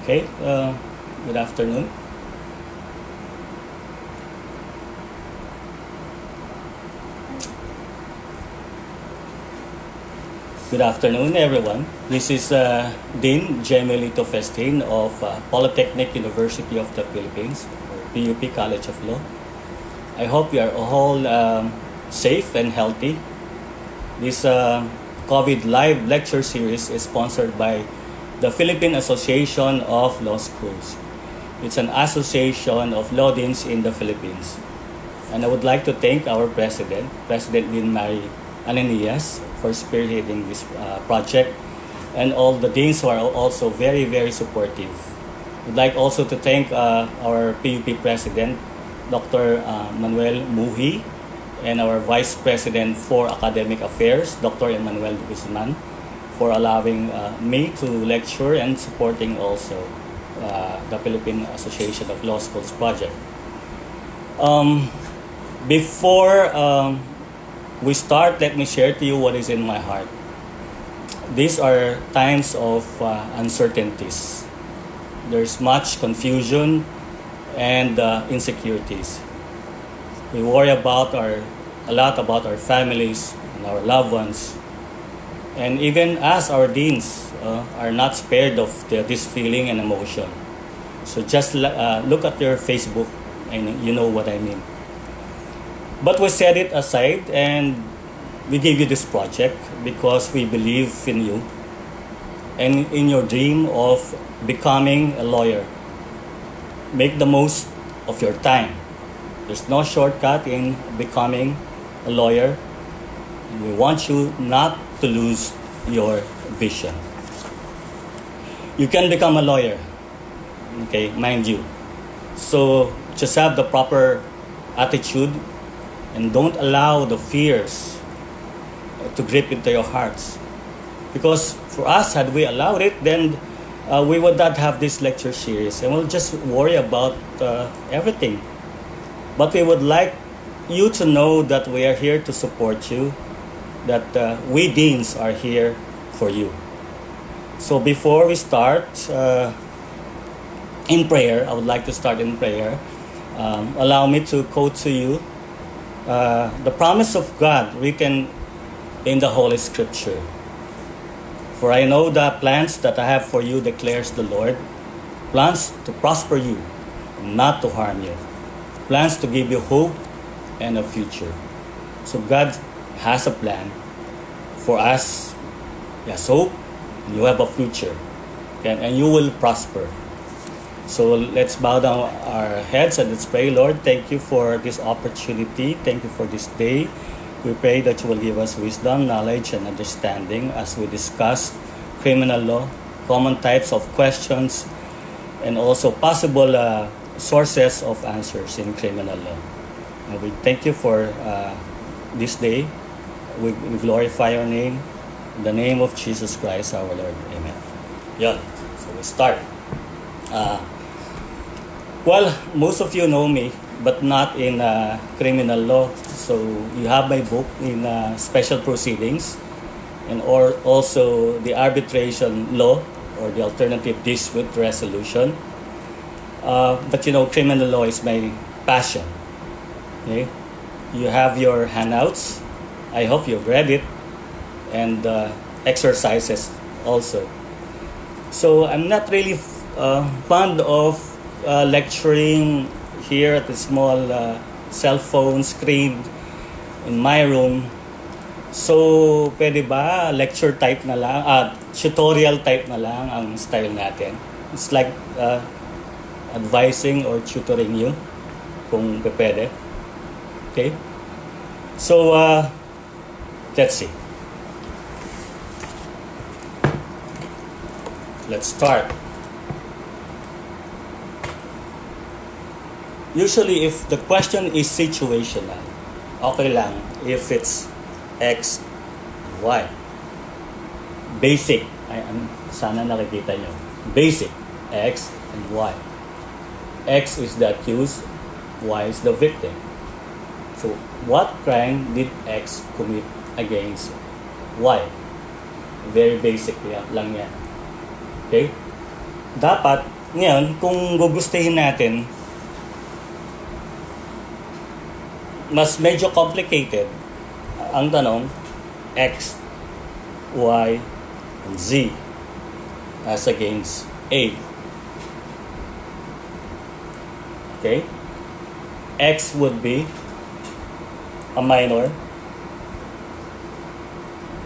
Okay, good afternoon. Good afternoon, everyone. This is Dean Gemy Lito Festin of Polytechnic University of the Philippines, or PUP College of Law. I hope you are all safe and healthy. This COVID live lecture series is sponsored by the Philippine Association of Law Schools. It's an association of law deans in the Philippines. And I would like to thank our president, President Dean Mary Ananias, for spearheading this project, and all the deans who are also very, very supportive. I'd like also to thank our PUP President, Dr. Manuel Muhi, and our Vice President for Academic Affairs, Dr. Emmanuel Guzman, for allowing me to lecture and supporting also the Philippine Association of Law Schools project. Before we start, let me share to you what is in my heart. These are times of uncertainties. There's much confusion and insecurities. We worry about a lot about our families and our loved ones. And even as our deans are not spared of this feeling and emotion. So just look at your Facebook and you know what I mean. But we set it aside and we give you this project because we believe in you and in your dream of becoming a lawyer. Make the most of your time. There's no shortcut in becoming a lawyer. And we want you not to lose your vision. You can become a lawyer, okay, mind you. So just have the proper attitude and don't allow the fears to grip into your hearts. Because for us, had we allowed it, then we would not have this lecture series and we'll just worry about everything. But we would like you to know that we are here to support you, that we deans are here for you. So before we start in prayer, I would like to start in prayer. Allow me to quote to you the promise of God written in the Holy Scripture. For I know the plans that I have for you, declares the Lord, plans to prosper you, not to harm you, plans to give you hope and a future. So God has a plan for us. Yes, hope, and you have a future, and you will prosper. So let's bow down our heads and let's pray. Lord, thank you for this opportunity. Thank you for this day. We pray that you will give us wisdom, knowledge, and understanding as we discuss criminal law, common types of questions, and also possible sources of answers in criminal law. And we thank you for this day. We glorify your name. In the name of Jesus Christ our Lord. Amen. Yeah, so we start. Well, most of you know me, but not in criminal law. So you have my book in special proceedings and or also the arbitration law or the alternative dispute resolution. But you know, criminal law is my passion. Okay? You have your handouts. I hope you've read it, and exercises also. So I'm not really fond of lecturing here at the small cell phone screen in my room. So pwede ba lecture type na lang, tutorial type na lang ang style natin? It's like advising or tutoring you kung pwede. Okay? So let's see. Let's start. Usually, if the question is situational, okay lang if it's X, Y. Basic. Sana nakikita nyo. Basic. X and Y. X is the accused, Y is the victim. So, what crime did X commit against Y? Very basic lang yan. Okay? dapat, ngayon, kung gugustuhin natin, mas medyo complicated ang tanong, X, Y, and Z as against A. Okay? X would be a minor,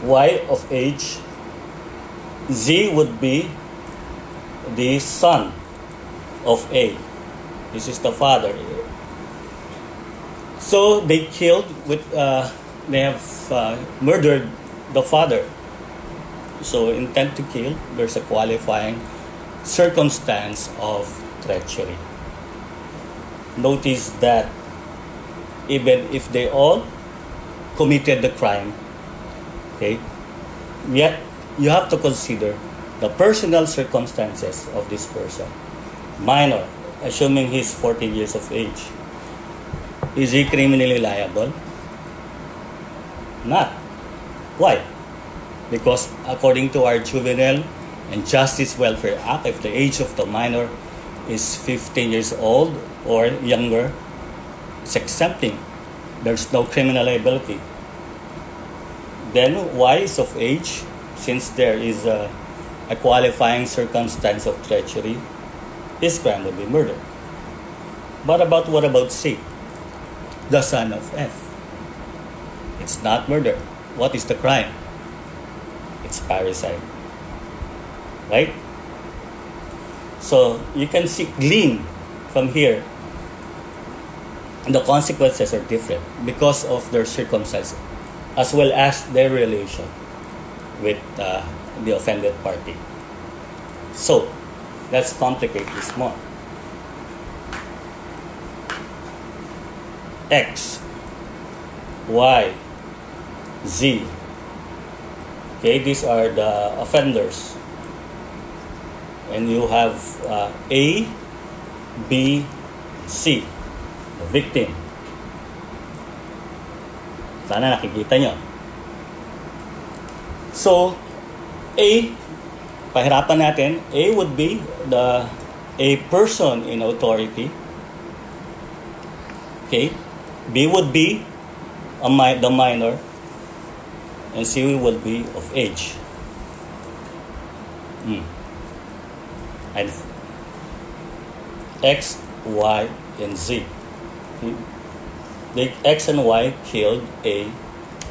Y of age, Z would be the son of A. This is the father. So they killed they have murdered the father. So intent to kill, there's a qualifying circumstance of treachery. Notice that even if they all committed the crime, okay, yet you have to consider the personal circumstances of this person. Minor, assuming he's 14 years of age. Is he criminally liable? Not. Why? Because according to our Juvenile and Justice Welfare Act, if the age of the minor is 15 years old or younger, it's exempting. There's no criminal liability. Then Y is of age, since there is a qualifying circumstance of treachery, his crime would be murder. But what about C? The son of F. It's not murder. What is the crime? It's parricide. Right? So you can glean from here, the consequences are different because of their circumstances as well as their relation with the offended party. So let's complicate this more. X, Y, Z. Okay, these are the offenders. And you have A, B, C, the victim. Sana nakikita nyo. So, A, pahirapan natin, A would be a person in authority. Okay, B would be the minor, and C would be of age. And X, Y, and Z. The X and Y killed A,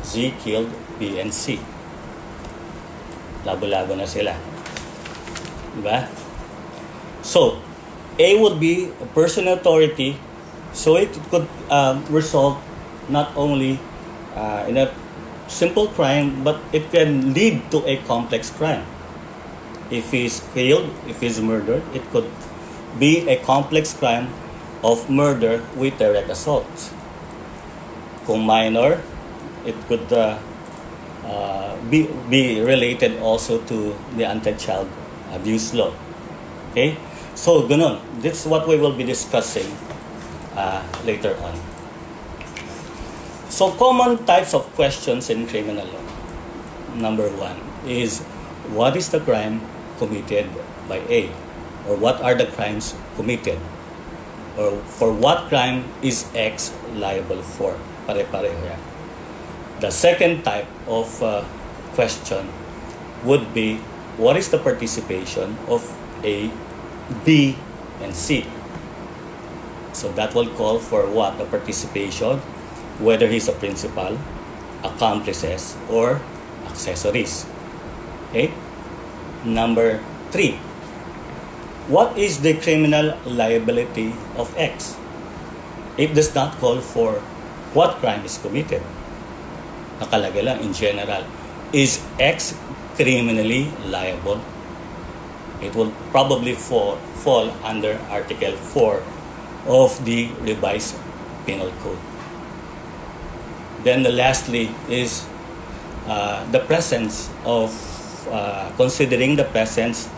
Z killed B and C. Labo-labo na sila. Diba? So, A would be a person in authority, so it could result not only in a simple crime, but it can lead to a complex crime. If he's killed, if he's murdered, it could be a complex crime of murder with direct assault. Kung minor, it could be related also to the anti-child abuse law. Okay? So, ganun. This is what we will be discussing later on. So, common types of questions in criminal law. Number one is, what is the crime committed by A? Or what are the crimes committed? Or for what crime is X liable for? Pare-pareho yan. The second type of question would be, what is the participation of A, B, and C? So that will call for what? The participation, whether he's a principal, accomplices, or accessories. Okay? Number 3. What is the criminal liability of X? It does not call for what crime is committed. Nakalagay lang in general. Is X criminally liable? It will probably fall under Article 4 of the revised penal code. Then lastly is the presence of considering the presence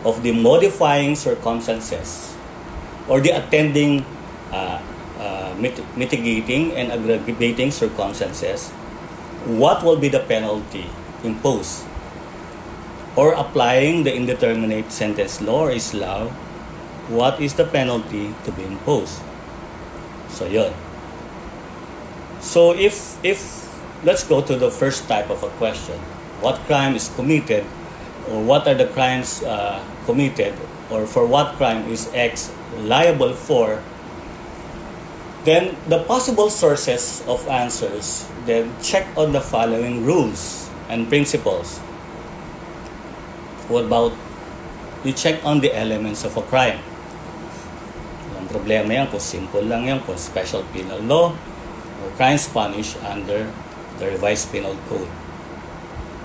of the modifying circumstances or the attending mitigating and aggravating circumstances. What will be the penalty imposed? or applying the indeterminate sentence law or ISLAW, what is the penalty to be imposed? So yun. So if let's go to the first type of a question. What crime is committed, or what are the crimes committed, or for what crime is X liable for? Then the possible sources of answers, then check on the following rules and principles. What about you check on the elements of a crime? Walang problema yan kung simple lang yan, kung special penal law or crimes punished under the revised penal code.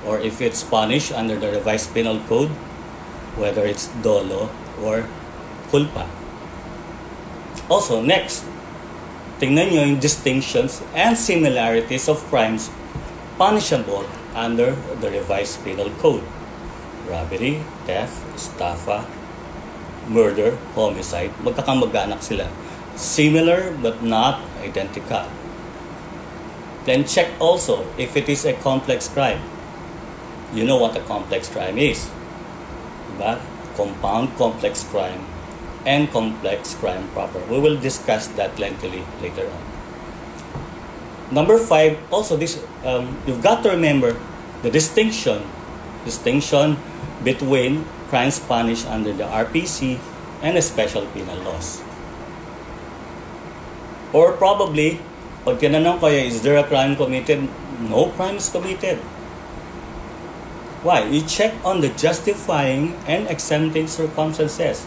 Or if it's punished under the revised penal code, whether it's dolo or culpa. Also, next, tingnan nyo yung distinctions and similarities of crimes punishable under the revised penal code. Robbery, theft, estafa, murder, homicide, magkakamag-anak sila. Similar but not identical. Then check also if it is a complex crime. You know what a complex crime is. Diba? Compound complex crime and complex crime proper. We will discuss that lengthily later on. Number 5, also this you've got to remember the distinction between crimes punished under the RPC and the special penal laws. Or probably, pag tinanong kayo, is there a crime committed? No crime is committed. Why? You check on the justifying and exempting circumstances.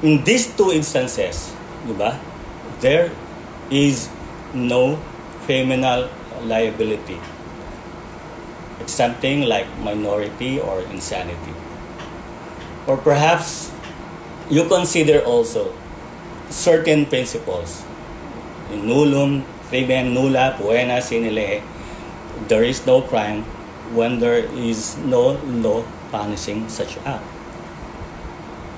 In these two instances, diba, there is no criminal liability. Exempting like minority or insanity. Or perhaps you consider also certain principles. In nullum, crimen nulla, poena sine lege. There is no crime when there is no law punishing such act.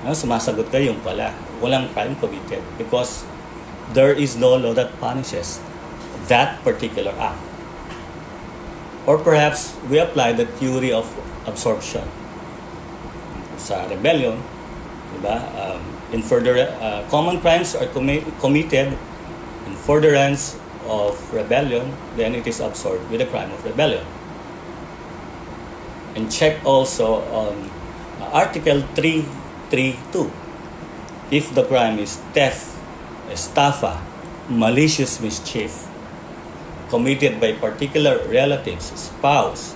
Sumasagot kayo yung pala. Walang crime committed because there is no law that punishes that particular act. Or perhaps we apply the theory of absorption. Sa rebellion, diba? Common crimes are committed in furtherance of rebellion, then it is absorbed with the crime of rebellion. And check also on Article 332. If the crime is theft, estafa, malicious mischief, committed by particular relatives, spouse,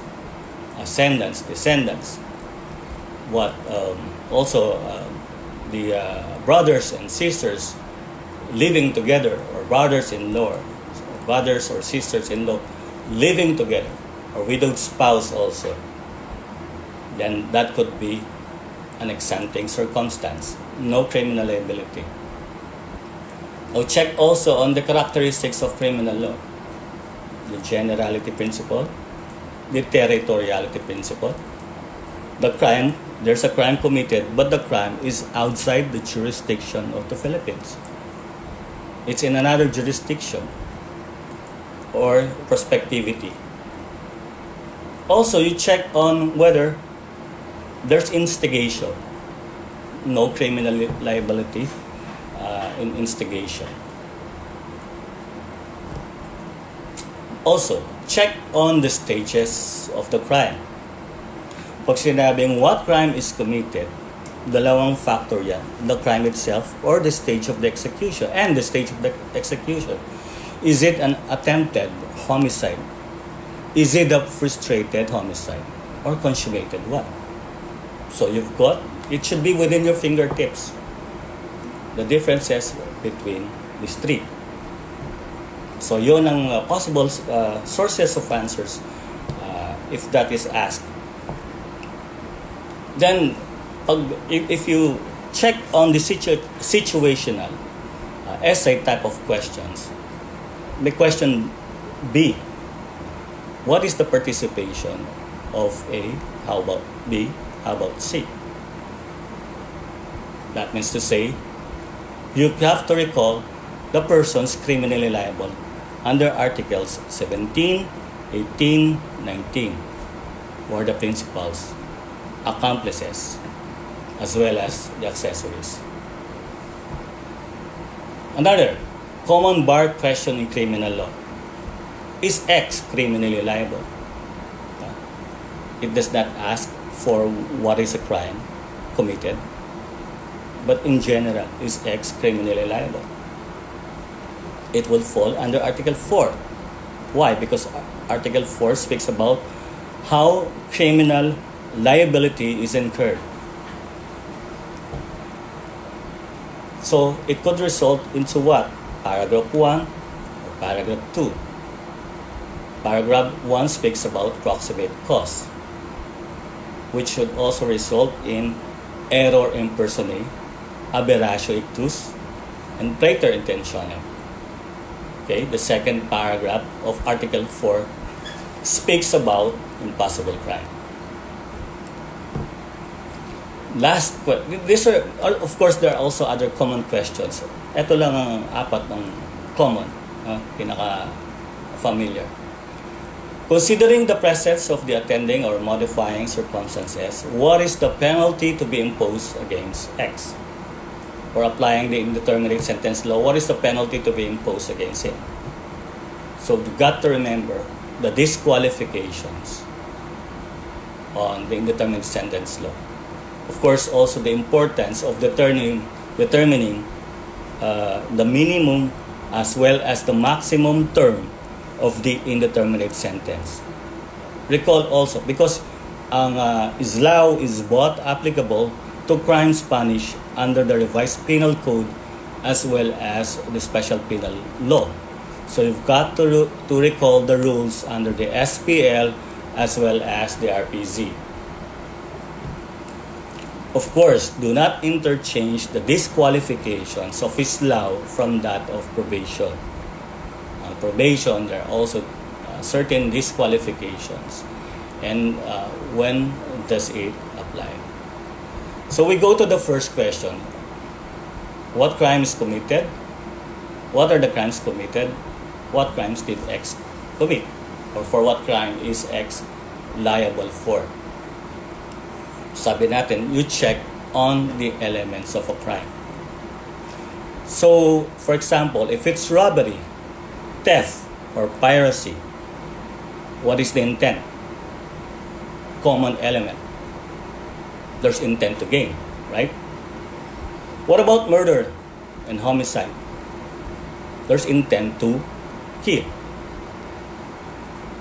ascendants, descendants, the brothers and sisters living together, or brothers-in-law, brothers or sisters-in-law living together, or widowed spouse also, then that could be an exempting circumstance. No criminal liability. Now check also on the characteristics of criminal law. The generality principle, the territoriality principle. The crime, there's a crime committed, but the crime is outside the jurisdiction of the Philippines. It's in another jurisdiction or prospectivity. Also, you check on whether there's instigation. No criminal liability in instigation. Also, check on the stages of the crime. Pag sinabing what crime is committed, dalawang factor yan. The crime itself or the stage of the execution. And the stage of the execution. Is it an attempted homicide? Is it a frustrated homicide? Or consummated one? So you've got, it should be within your fingertips. The differences between these three. So yun ang possible sources of answers if that is asked. Then, if you check on the situational essay type of questions, the question B, what is the participation of A? How about B? How about C? That means to say, you have to recall the persons criminally liable under Articles 17, 18, 19, who are the principals. accomplices, as well as the accessories. Another common bar question in criminal law: is X criminally liable? It does not ask for what is a crime committed, but in general, is X criminally liable? It will fall under Article 4. Why? Because Article 4 speaks about how criminal liability is incurred. So it could result into what? Paragraph 1 or paragraph 2. Paragraph 1 speaks about proximate cause, which should also result in error impersonate, aberratio ictus, and praeter intentionem. Okay, the second paragraph of Article 4 speaks about impossible crime. These are, of course, there are also other common questions. Ito lang ang apat ng common, pinaka-familiar. Considering the presence of the attending or modifying circumstances, what is the penalty to be imposed against X? Or applying the indeterminate sentence law, what is the penalty to be imposed against him? So you've got to remember the disqualifications on the indeterminate sentence law. Of course, also the importance of determining the minimum as well as the maximum term of the indeterminate sentence. Recall also, because ang ISLAW is both applicable to crimes punished under the revised penal code as well as the special penal law. So you've got to recall the rules under the SPL as well as the RPZ. Of course, do not interchange the disqualifications of ISLAW from that of probation. On probation, there are also certain disqualifications. And when does it apply? So we go to the first question. What crime is committed? What are the crimes committed? What crimes did X commit? Or for what crime is X liable for? Sabi natin, you check on the elements of a crime. So, for example, if it's robbery, theft, or piracy, what is the intent? Common element. There's intent to gain, right? What about murder and homicide? There's intent to kill.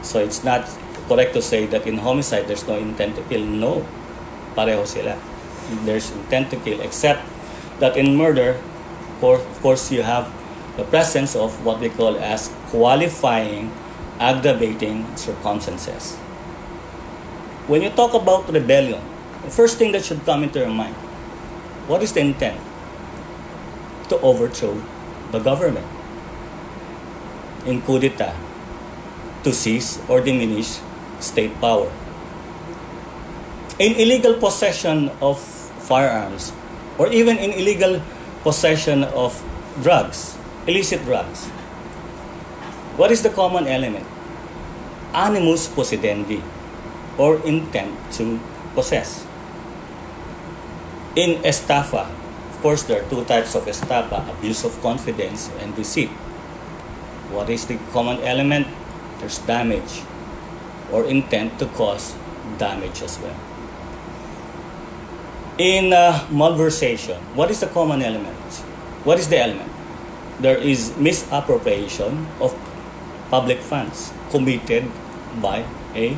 So it's not correct to say that in homicide there's no intent to kill. No, pareho sila. There's intent to kill, except that in murder, of course, you have the presence of what we call as qualifying, aggravating circumstances. When you talk about rebellion, the first thing that should come into your mind, what is the intent? To overthrow the government. In coup d'etat, to seize or diminish state power. In illegal possession of firearms, or even in illegal possession of drugs, illicit drugs, what is the common element? Animus possidendi, or intent to possess. In estafa, of course, there are two types of estafa: abuse of confidence and deceit. What is the common element? There's damage, or intent to cause damage as well. In malversation, what is the common element? What is the element? There is misappropriation of public funds committed by a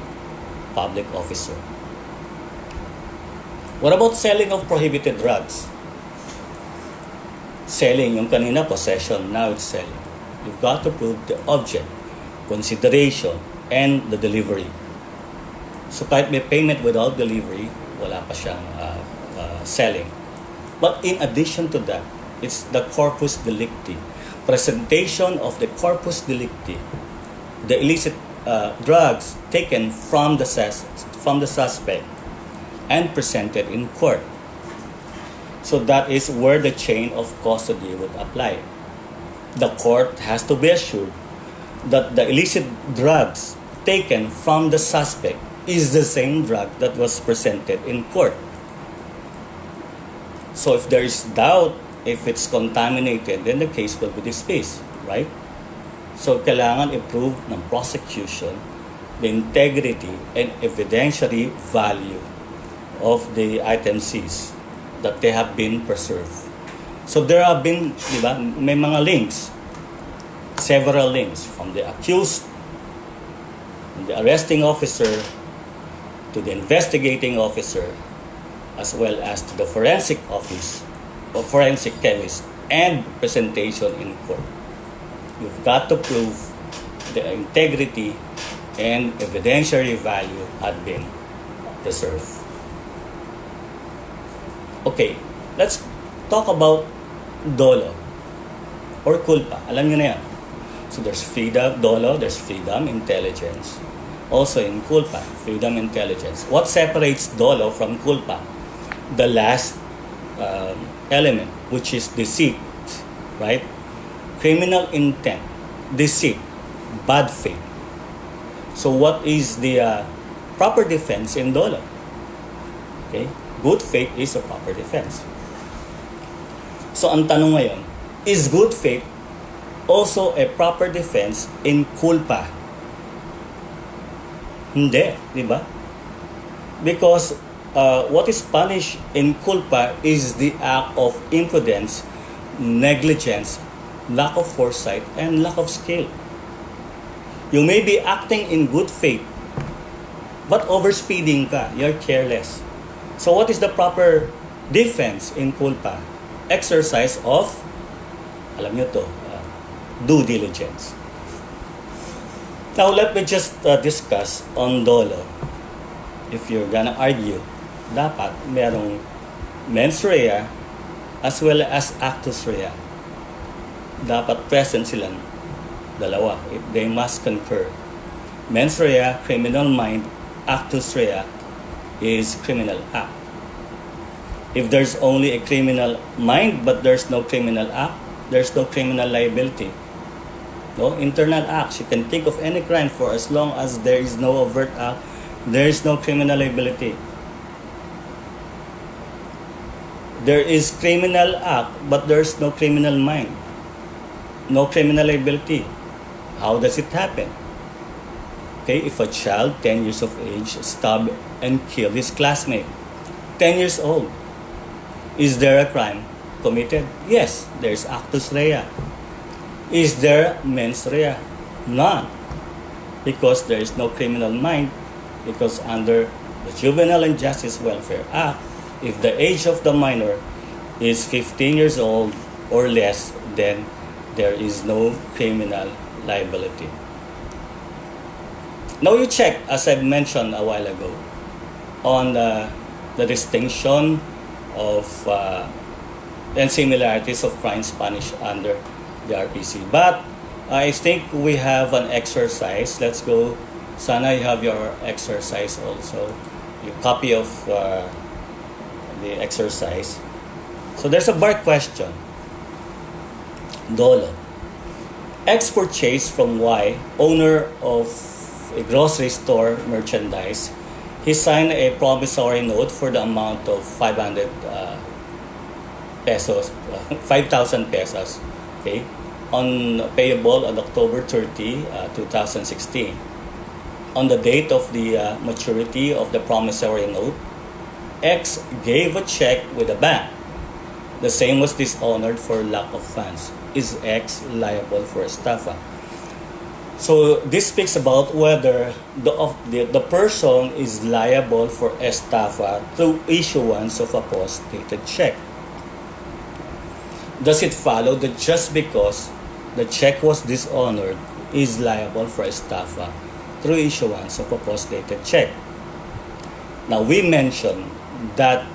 public officer. What about selling of prohibited drugs? Selling, yung kanina possession, now it's selling. You've got to prove the object, consideration, and the delivery. So kahit may payment without delivery, wala pa siyang selling. But in addition to that, it's the corpus delicti. Presentation of the corpus delicti, the illicit drugs taken from the suspect and presented in court. So that is where the chain of custody would apply. The court has to be assured that the illicit drugs taken from the suspect is the same drug that was presented in court. So if there is doubt if it's contaminated, then the case will be dismissed, right? So kailangan i-prove ng prosecution the integrity and evidentiary value of the item seized, that they have been preserved. So there have been, di ba, may mga links, several links from the accused, from the arresting officer, to the investigating officer, as well as to the forensic office or forensic chemist and presentation in court. You've got to prove the integrity and evidentiary value had been preserved. Okay, let's talk about dolo or culpa. Alam niyo na yan. So there's freedom, dolo, there's freedom, intelligence. Also in culpa, freedom, intelligence. What separates dolo from culpa? The last element, which is deceit, right? Criminal intent, deceit, bad faith. So what is the proper defense in dolo? Okay? Good faith is a proper defense. So ang tanong ngayon, is good faith also a proper defense in culpa? Hindi, di ba? Because what is punished in culpa is the act of imprudence, negligence, lack of foresight, and lack of skill. You may be acting in good faith, but overspeeding ka, you're careless. So what is the proper defense in culpa? Exercise of, alam nyo to, due diligence. Now let me just discuss on dolo. If you're gonna argue, dapat merong mens rea as well as actus rea. Dapat present silang dalawa. They must concur. Mens rea, criminal mind. Actus rea is criminal act. If there's only a criminal mind but there's no criminal act, there's no criminal liability. No internal acts. You can think of any crime for as long as there is no overt act, there is no criminal liability. There is criminal act but there's no criminal mind, no criminal liability. How does it happen? Okay, if a child 10 years of age stabbed and killed his classmate, 10 years old, is there a crime committed? Yes, there's actus rea. Is there mens rea? None. Because there is no criminal mind. Because under the Juvenile and Justice Welfare Act, if the age of the minor is 15 years old or less, then there is no criminal liability. Now you check, as I mentioned a while ago, on the distinction of and similarities of crimes punished under the RPC. But I think we have an exercise. Let's go. Sana you have your exercise also. Your copy of the exercise. So there's a bar question. Dolo. X purchased from Y, owner of a grocery store merchandise. He signed a promissory note for the amount of 500 pesos, 5,000 pesos, okay, on payable on October 30, 2016. On the date of the maturity of the promissory note, X gave a check with a bank. The same was dishonored for lack of funds. Is X liable for estafa? So this speaks about whether the person is liable for estafa through issuance of a post-dated check. Does it follow that just because the check was dishonored is liable for estafa through issuance of a post-dated check? Now we mentioned that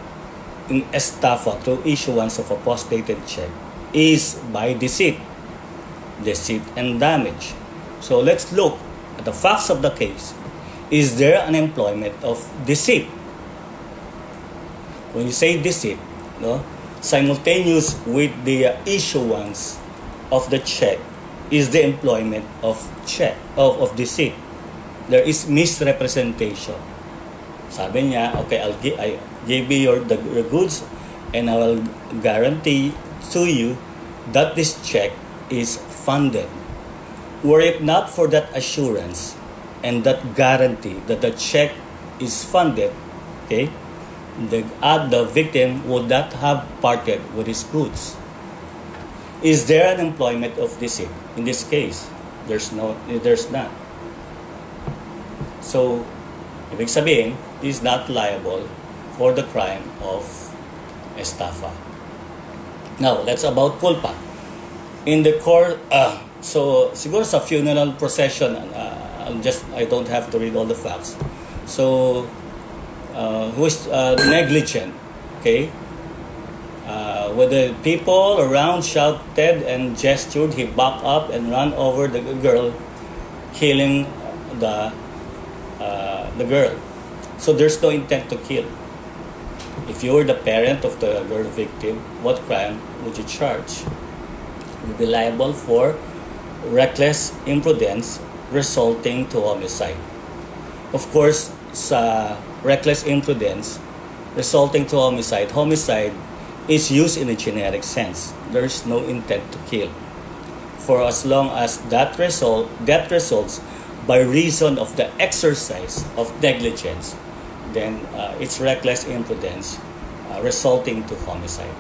in estafa through issuance of a post-dated check is by deceit and damage. So let's look at the facts of the case. Is there an employment of deceit? When you say deceit, no, simultaneous with the issuance of the check is the employment of deceit. There is misrepresentation. Sabi niya, okay, I give you the goods and I will guarantee to you that this check is funded. Were it not for that assurance and that guarantee that the check is funded, okay, the victim would not have parted with his goods. Is there an employment of deceit? In this case, there's not. So, ibig sabihin, he is not liable for the crime of estafa. Now, let's about culpa. In the court, so siguro sa funeral procession, I don't have to read all the facts. So, who is negligent, okay? When the people around shouted and gestured, he backed up and ran over the girl, killing the girl. So there's no intent to kill. If you were the parent of the girl victim, what crime would you charge? You would be liable for reckless imprudence resulting to homicide. Of course, sa reckless imprudence resulting to homicide is used in a generic sense. There is no intent to kill. For as long as that results by reason of the exercise of negligence, then it's reckless imprudence resulting to homicide.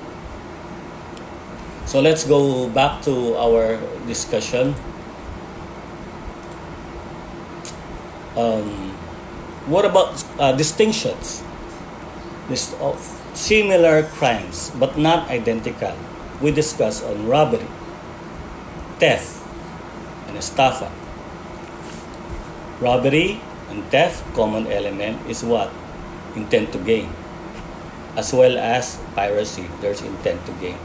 So let's go back to our discussion. What about distinctions of similar crimes but not identical? We discussed on robbery, theft, and estafa. Robbery and theft, common element is what? Intent to gain. As well as piracy, there's intent to gain.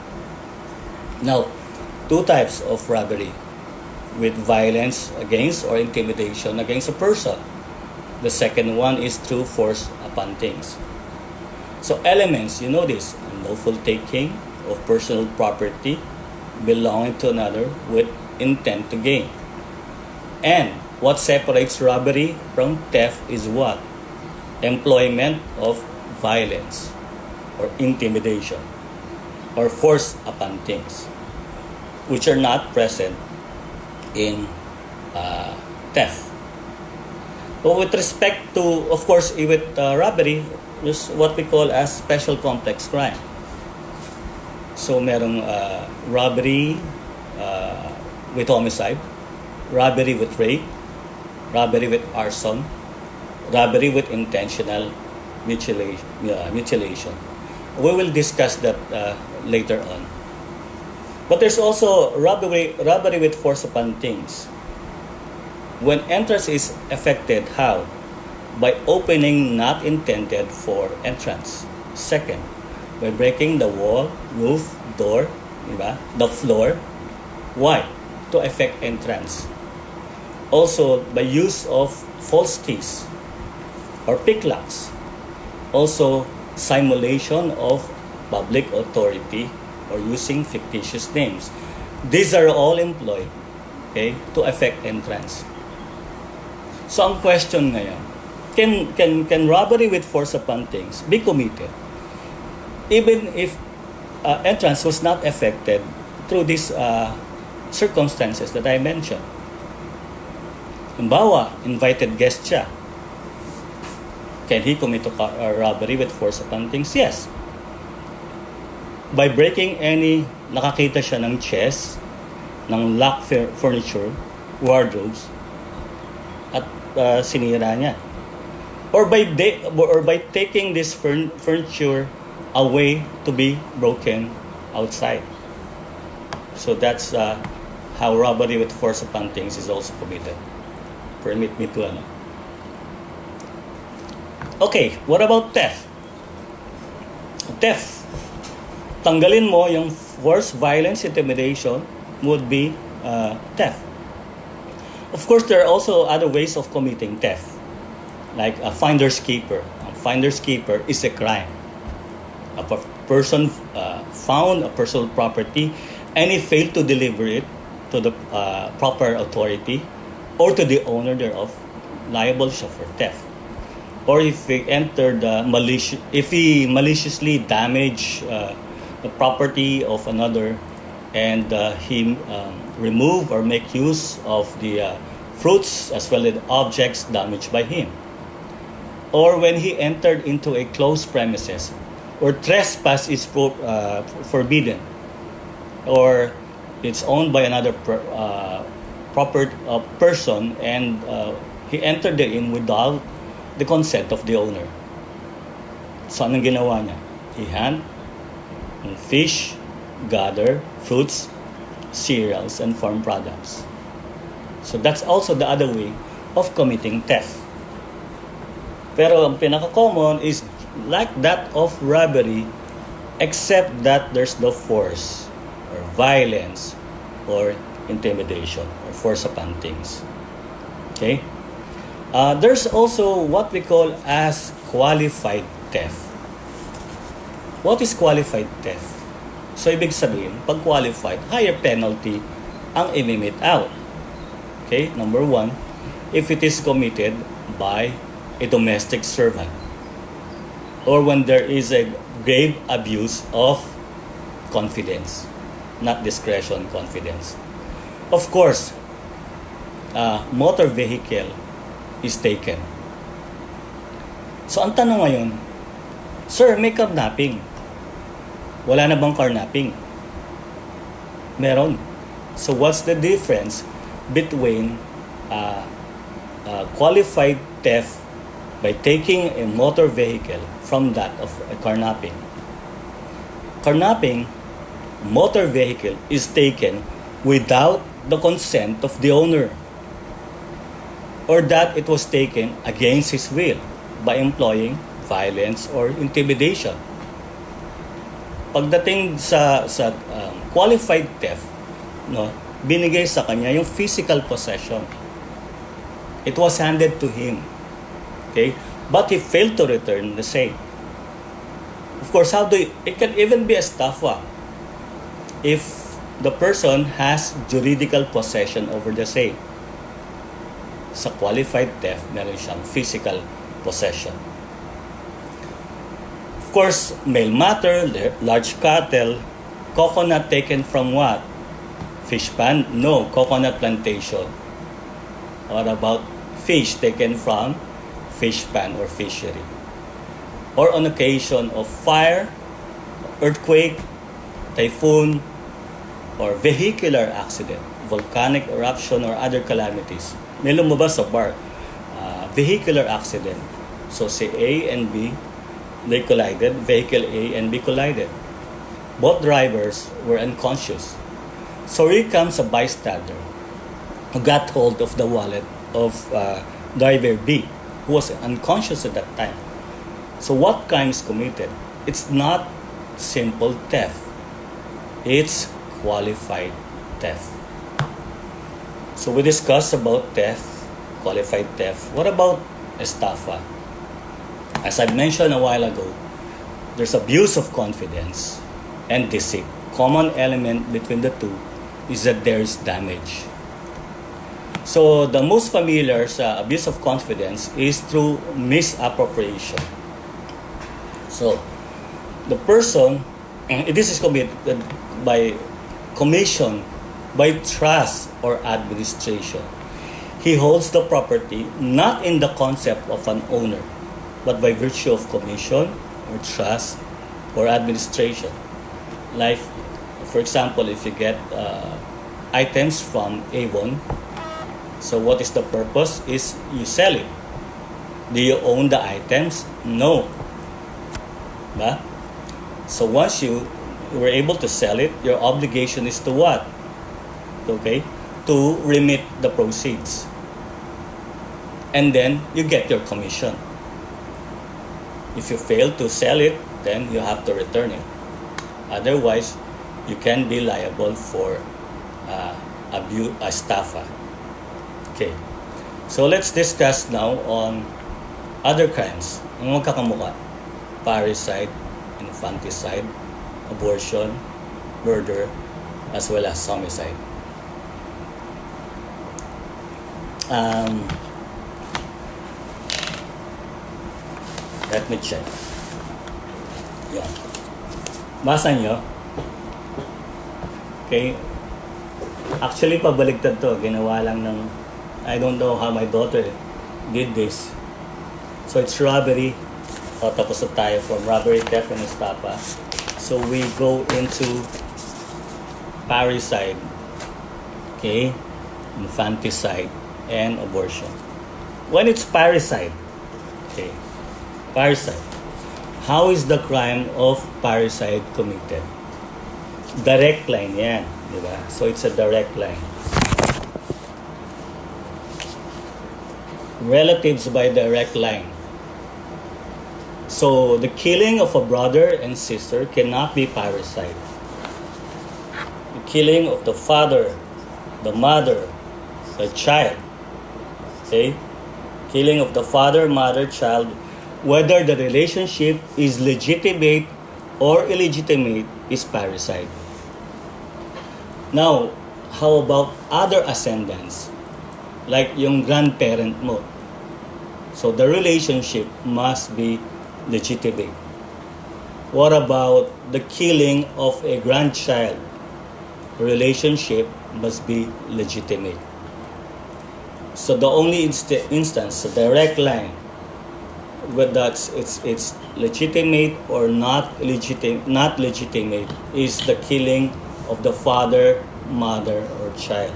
Now, two types of robbery: with violence against or intimidation against a person. The second one is through force upon things. So elements, you know this: unlawful taking of personal property belonging to another with intent to gain. And what separates robbery from theft is what? Employment of violence or intimidation or force upon things, which are not present in theft. But with respect to, of course, with robbery, there's what we call as special complex crime. So merong robbery with homicide, robbery with rape, robbery with arson, robbery with intentional mutilation. We will discuss that later on. But there's also robbery with force upon things. When entrance is effected, how? By opening not intended for entrance. Second, by breaking the wall, roof, door, diba? The floor. Why? To effect entrance. Also, by use of false keys or picklocks. Also, simulation of public authority or using fictitious names. These are all employed, okay, to effect entrance. So ang question ngayon, can robbery with force upon things be committed even if entrance was not effected through these circumstances that I mentioned? Halimbawa, invited guest siya. Can he commit a robbery with force upon things? Yes. By breaking any, nakakita siya ng chest, ng locked furniture, wardrobes, at sinira niya. Or by taking this furniture away to be broken outside. So that's how robbery with force upon things is also committed. Permit me to Okay, what about theft? Theft. Tanggalin mo yung force, violence, intimidation would be theft. Of course, there are also other ways of committing theft, like a finder's keeper. A finder's keeper is a crime. A person found a personal property and he failed to deliver it to the proper authority or to the owner thereof, liable siya for theft. or if he entered if he maliciously damaged the property of another, and he remove or make use of the fruits as well as objects damaged by him, or when he entered into a closed premises, or trespass is forbidden, or it's owned by another person, and he entered therein without the consent of the owner. So anong ginawa niya? He hunt, fish, gather fruits, cereals, and farm products. So that's also the other way of committing theft. Pero ang pinaka-common is like that of robbery, except that there's no force or violence or intimidation or force upon things. Okay? There's also what we call as qualified theft. What is qualified theft? So, ibig sabihin, pag qualified, higher penalty ang imimit out. Okay? Number one, if it is committed by a domestic servant, or when there is a grave abuse of confidence, not discretion, confidence. Of course, motor vehicle is taken. So, ang tanong ngayon, sir, may kidnapping. Wala na bang carnapping? Meron. So, what's the difference between qualified theft by taking a motor vehicle from that of a carnapping? Carnapping, motor vehicle is taken without the consent of the owner, or that it was taken against his will by employing violence or intimidation. Pagdating sa qualified theft, no, binigay sa kanya yung physical possession. It was handed to him. Okay? But he failed to return the same. Of course, it can even be a estafa if the person has juridical possession over the same. Sa qualified theft, meron siyang physical possession. Of course, mail matter, large cattle, coconut taken from what? Fish pan? No, coconut plantation. What about fish taken from fish pan or fishery? Or on occasion of fire, earthquake, typhoon, or vehicular accident, volcanic eruption, or other calamities. May lumabas sa bar, vehicular accident. So si A and B, they collided, vehicle A and B collided. Both drivers were unconscious. So here comes a bystander who got hold of the wallet of driver B, who was unconscious at that time. So what crime is committed? It's not simple theft. It's qualified theft. So we discussed about theft, qualified theft. What about estafa? As I mentioned a while ago, there's abuse of confidence and deceit. Common element between the two is that there is damage. So the most familiar abuse of confidence is through misappropriation. So the person, this is committed by commission, by trust or administration. He holds the property not in the concept of an owner, but by virtue of commission or trust or administration. Like, for example, if you get items from Avon, so what is the purpose? Is you sell it. Do you own the items? No. Ba? So once you were able to sell it, your obligation is to what? Okay? To remit the proceeds. And then you get your commission. If you fail to sell it, then you have to return it. Otherwise, you can be liable for abuse, estafa. Okay. So let's discuss now on other crimes. Ang magkakamukha. Parricide, infanticide, abortion, murder, as well as homicide. Let me check. Yan. Basa nyo. Okay. Actually, pabaligtad to. Ginawa lang ng... I don't know how my daughter did this. So, it's robbery. O, tapos na tayo from robbery, theft, and estafa. So, we go into parricide. Okay. Infanticide and abortion. When it's parricide, okay, parricide, how is the crime of parricide committed? Direct line yan, di ba? So it's a direct line. Relatives by direct line. So the killing of a brother and sister cannot be parricide. The killing of the father, the mother, the child, okay? Killing of the father, mother, child, whether the relationship is legitimate or illegitimate, is parricide. Now, how about other ascendants? Like yung grandparent mo. So the relationship must be legitimate. What about the killing of a grandchild? The relationship must be legitimate. So the only instance, the direct line, whether it's legitimate or not legitimate, is the killing of the father, mother, or child.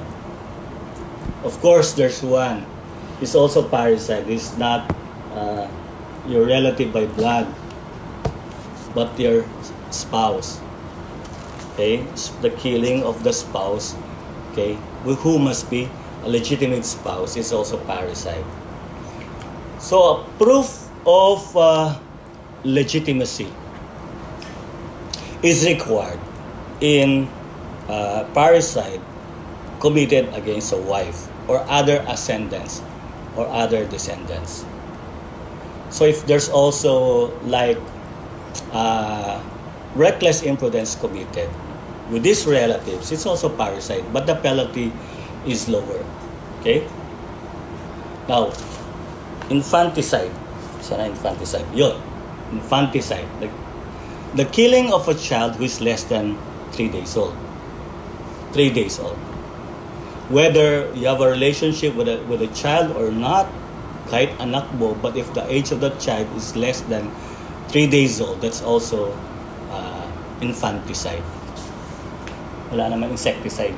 Of course, there's one. It's also parricide. It's not your relative by blood, but your spouse. Okay, the killing of the spouse. Okay, who must be a legitimate spouse is also parricide. So a proof of legitimacy is required in parricide committed against a wife or other ascendants or other descendants. So if there's also like reckless imprudence committed with these relatives, it's also parricide, but the penalty is lower. Okay? Now, infanticide. Sana infanticide. Yun. Infanticide. The killing of a child who is less than 3 days old. 3 days old. Whether you have a relationship with a child or not, kahit anak mo, but if the age of the child is less than 3 days old, that's also infanticide. Wala naman insecticide.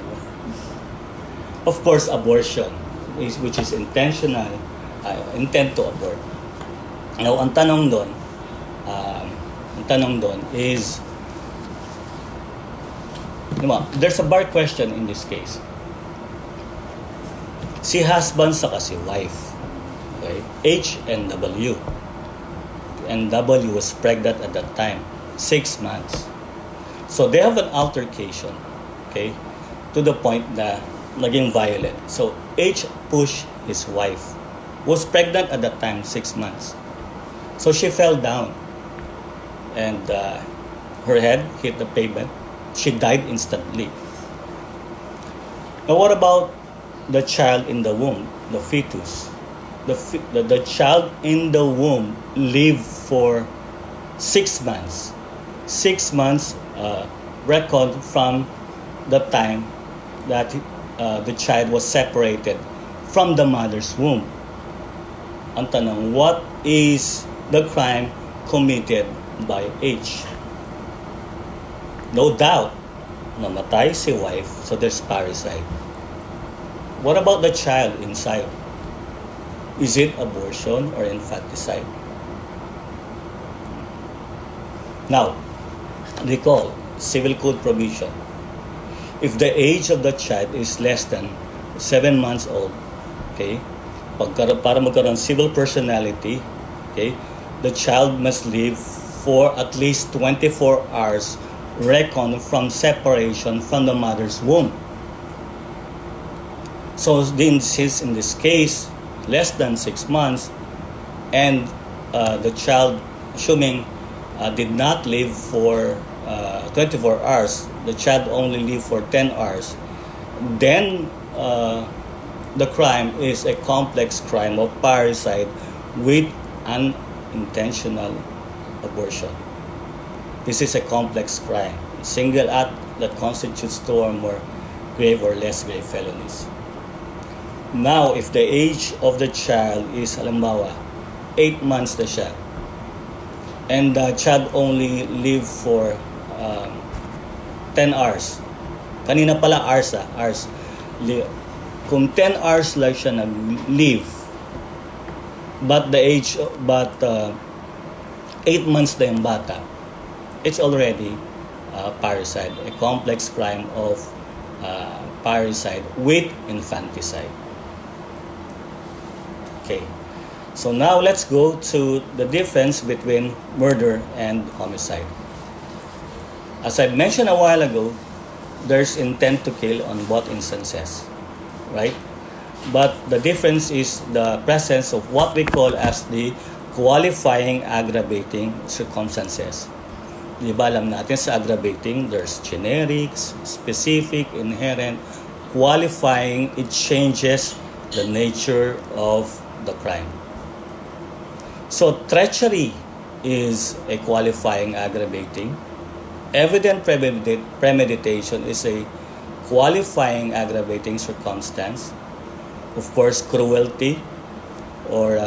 Of course, abortion, which is intentional, intent to abort. Now, ang tanong doon is, there's a bar question in this case. Si husband saka si wife, okay? H and W. And W was pregnant at that time, 6 months. So they have an altercation, okay, to the point na naging violent. So H pushed his wife, was pregnant at that time, 6 months. So she fell down, and her head hit the pavement. She died instantly. Now what about the child in the womb, the fetus? The child in the womb lived for 6 months. 6 months reckoned from the time that the child was separated from the mother's womb. Ang tanong, what is the crime committed by H? No doubt, namatay si wife, so there's parricide. What about the child inside? Is it abortion or infanticide? Now, recall, Civil Code provision. If the age of the child is less than 7 months old, okay, para magkaroon civil personality, okay, the child must live for at least 24 hours reckoned from separation from the mother's womb. So since in this case, less than 6 months, and the child, assuming did not live for 24 hours, the child only lived for 10 hours, then the crime is a complex crime of parricide with an intentional abortion. This is a complex crime, a single act that constitutes two or more grave or less grave felonies. Now, if the age of the child is, halimbawa, 8 months na siya, and the child only live for 10 hours. Kanina pala hours. Kung 10 hours lang siya nag-live, but 8 months na yung bata, it's already parricide, a complex crime of parricide with infanticide. Okay, so now let's go to the difference between murder and homicide. As I mentioned a while ago, there's intent to kill on both instances, right? But the difference is the presence of what we call as the qualifying aggravating circumstances. Di ba alam natin sa aggravating, there's generic, specific, inherent, qualifying, it changes the nature of the crime. So treachery is a qualifying aggravating. Evident premeditation is a qualifying aggravating circumstance. Of course, cruelty or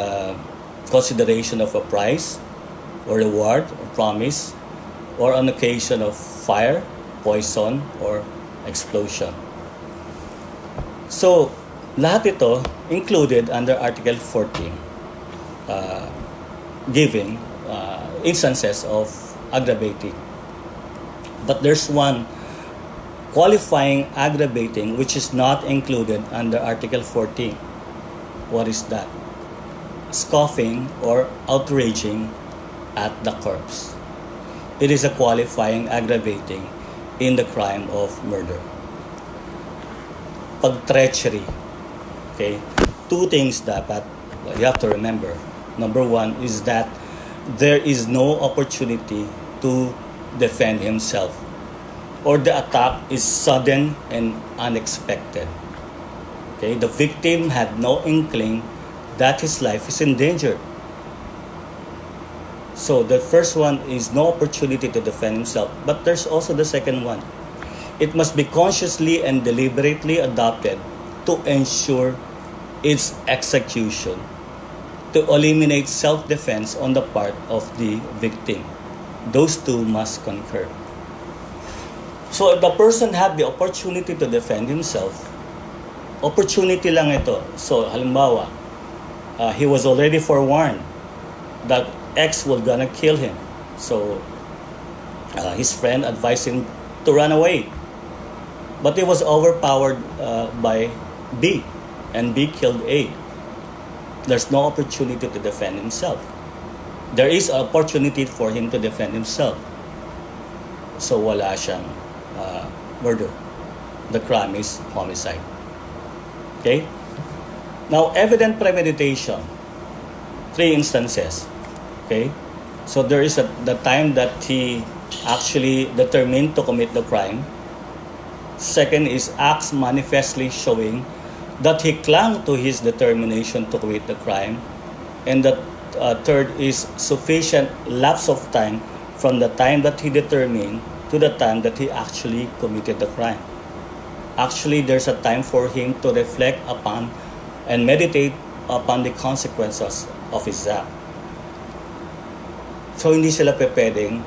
consideration of a price or reward or promise or on occasion of fire, poison, or explosion. So, lahat ito included under Article 14, giving instances of aggravating. But there's one qualifying aggravating which is not included under Article 14. What is that? Scoffing or outraging at the corpse. It is a qualifying aggravating in the crime of murder. Pag-treachery. Okay? Two things dapat you have to remember. Number one is that there is no opportunity to defend himself, or the attack is sudden and unexpected. Okay? The victim had no inkling that his life is in danger. So the first one is no opportunity to defend himself, but there's also the second one. It must be consciously and deliberately adopted to ensure its execution, to eliminate self-defense on the part of the victim. Those two must concur. So if the person had the opportunity to defend himself, opportunity lang ito. So halimbawa, he was already forewarned that X was gonna kill him. So his friend advised him to run away. But he was overpowered by B, and B killed A. There's no opportunity to defend himself. There is an opportunity for him to defend himself. So wala siyang murder. The crime is homicide. Okay? Now, evident premeditation. 3 instances. Okay? So there is the time that he actually determined to commit the crime. Second is acts manifestly showing that he clung to his determination to commit the crime. And the third is sufficient lapse of time from the time that he determined to the time that he actually committed the crime. Actually, there's a time for him to reflect upon and meditate upon the consequences of his act. So, hindi sila pwedeng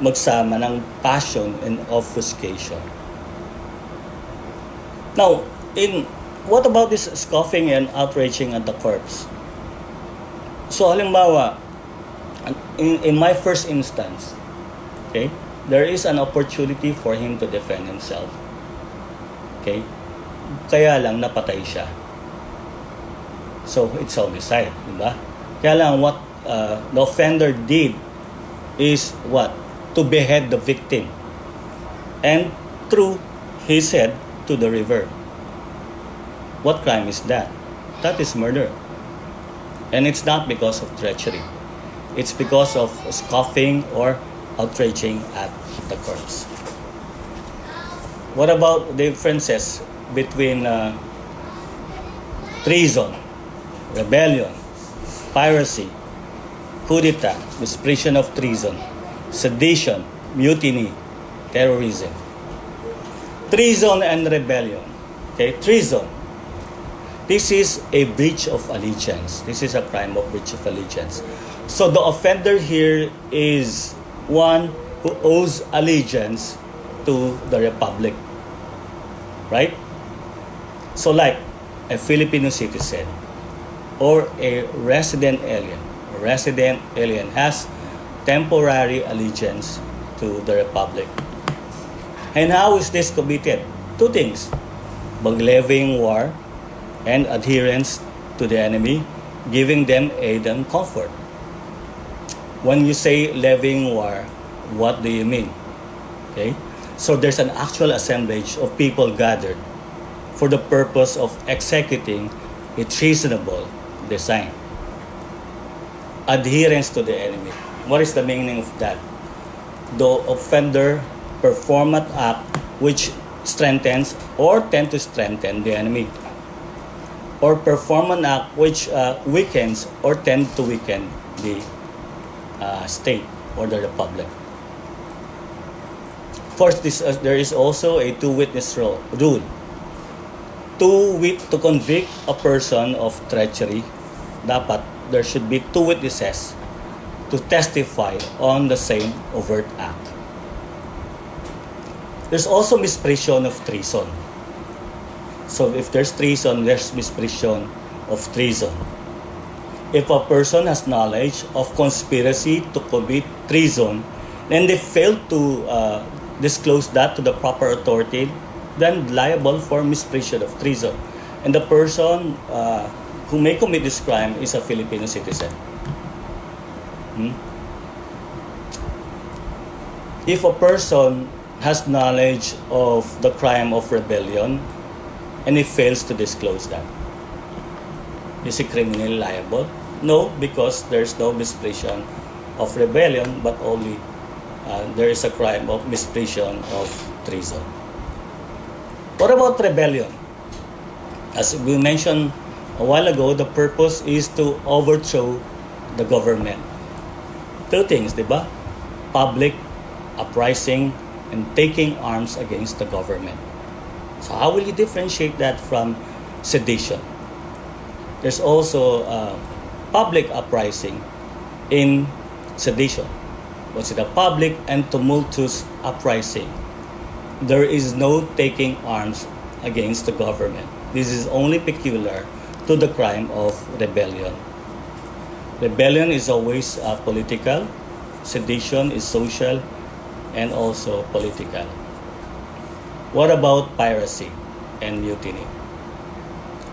magsama ng passion and obfuscation. Now, what about this scoffing and outraging at the corpse? So, halimbawa, in my first instance, okay, there is an opportunity for him to defend himself. Okay? Kaya lang napatay siya. So, it's homicide, di ba? Kaya lang what the offender did is what? To behead the victim and threw his head to the river. What crime is that? That is murder. And it's not because of treachery. It's because of scoffing or outraging at the corpse. What about the differences between treason, rebellion, piracy, coup d'etat, misprision of treason, sedition, mutiny, terrorism. Treason and rebellion. Okay, treason. This is a breach of allegiance. This is a crime of breach of allegiance. So the offender here is one who owes allegiance to the republic. Right? So like a Filipino citizen or a resident alien. A resident alien has temporary allegiance to the republic. And how is this committed? Two things. By levying war and adherence to the enemy, giving them aid and comfort. When you say levying war, what do you mean? Okay? So there's an actual assemblage of people gathered for the purpose of executing a treasonable design. Adherence to the enemy. What is the meaning of that? The offender perform an act which strengthens or tend to strengthen the enemy, or perform an act which weakens or tend to weaken the state or the republic. First, there is also a two-witness rule. To convict a person of treachery, dapat there should be two witnesses to testify on the same overt act. There's also misprision of treason. So if there's treason, there's misprision of treason. If a person has knowledge of conspiracy to commit treason and they fail to disclose that to the proper authority, then liable for misprision of treason. And the person who may commit this crime is a Filipino citizen. If a person has knowledge of the crime of rebellion and he fails to disclose that, is he criminally liable? No, because there's no misprision of rebellion, but only there is a crime of misprision of treason. What about rebellion? As we mentioned a while ago, the purpose is to overthrow the government. Two things, di ba? Public uprising and taking arms against the government. So how will you differentiate that from sedition? There's also public uprising in sedition. What's it? A public and tumultuous uprising. There is no taking arms against the government. This is only peculiar to the crime of rebellion. Rebellion is always political. Sedition is social and also political. What about piracy and mutiny?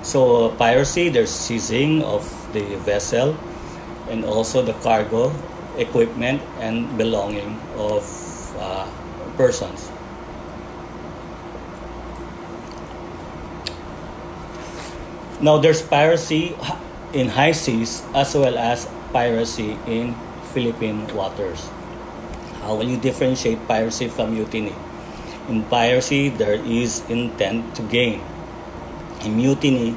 So piracy, there's seizing of the vessel and also the cargo, equipment, and belonging of persons. Now there's piracy in high seas as well as piracy in Philippine waters. How will you differentiate piracy from mutiny? In piracy, there is intent to gain. In mutiny,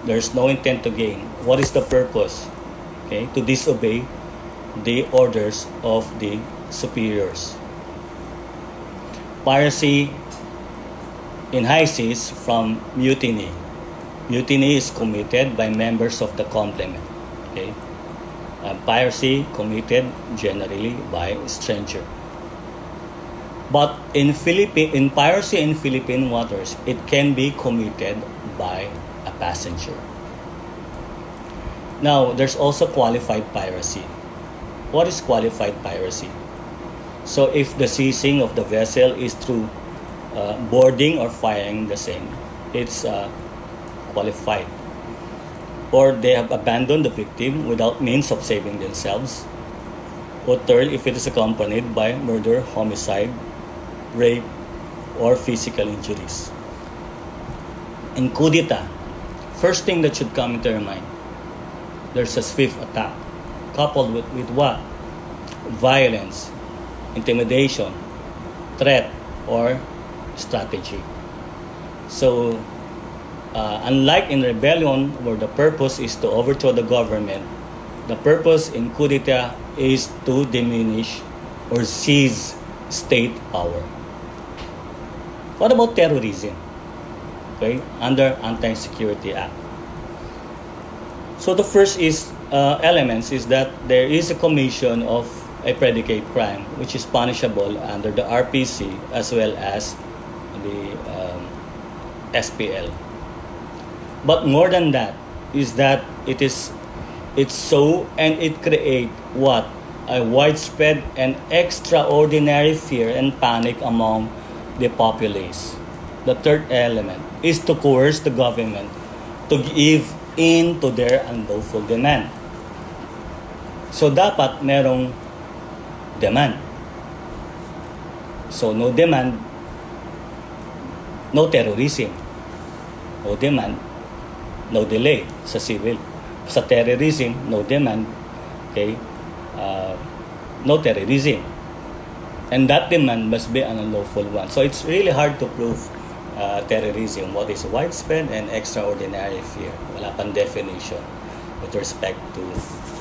there's no intent to gain. What is the purpose? Okay, to disobey the orders of the superiors. Piracy in high seas from mutiny. Mutiny is committed by members of the complement. Okay, piracy committed generally by stranger. But in piracy in Philippine waters, it can be committed by a passenger. Now, there's also qualified piracy. What is qualified piracy? So if the seizing of the vessel is through boarding or firing the same, it's qualified. Or they have abandoned the victim without means of saving themselves. Or third, if it is accompanied by murder, homicide, rape, or physical injuries. In coup d'etat, first thing that should come into your mind, there's a swift attack, coupled with what? Violence, intimidation, threat, or strategy. So, unlike in rebellion, where the purpose is to overthrow the government, the purpose in coup d'etat is to diminish or seize state power. What about terrorism? Okay, under Anti-Security Act. So the first is elements is that there is a commission of a predicate crime which is punishable under the RPC as well as the SPL. But more than that is that it's so and it create what? A widespread and extraordinary fear and panic among the populace. The third element is to coerce the government to give in to their unlawful demand. So dapat merong demand. So no demand, no terrorism. No demand, no delay sa civil. Sa terrorism, no demand, okay, no terrorism. And that demand must be an unlawful one. So it's really hard to prove terrorism. What is widespread and extraordinary fear? Wala pang definition with respect to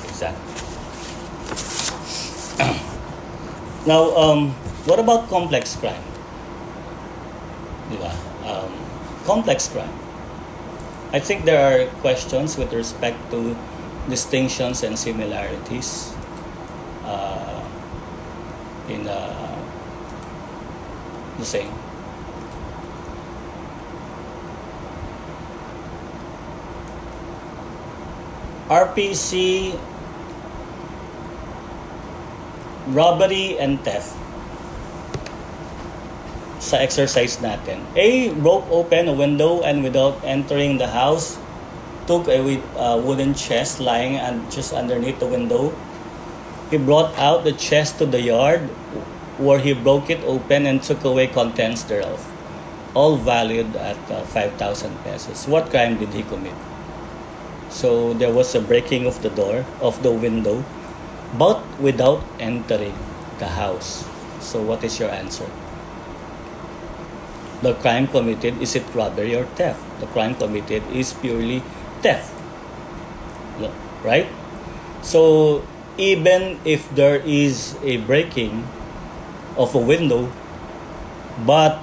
exact. Now, what about complex crime? Diba? Complex crime. I think there are questions with respect to distinctions and similarities in the same. RPC, robbery and theft. Sa exercise natin. A broke open a window and without entering the house, took a wooden chest lying just underneath the window. He brought out the chest to the yard where he broke it open and took away contents thereof, all valued at 5,000 pesos. What crime did he commit? So there was a breaking of the door, of the window, but without entering the house. So what is your answer? The crime committed, is it robbery or theft? The crime committed is purely theft. Right? So even if there is a breaking of a window, but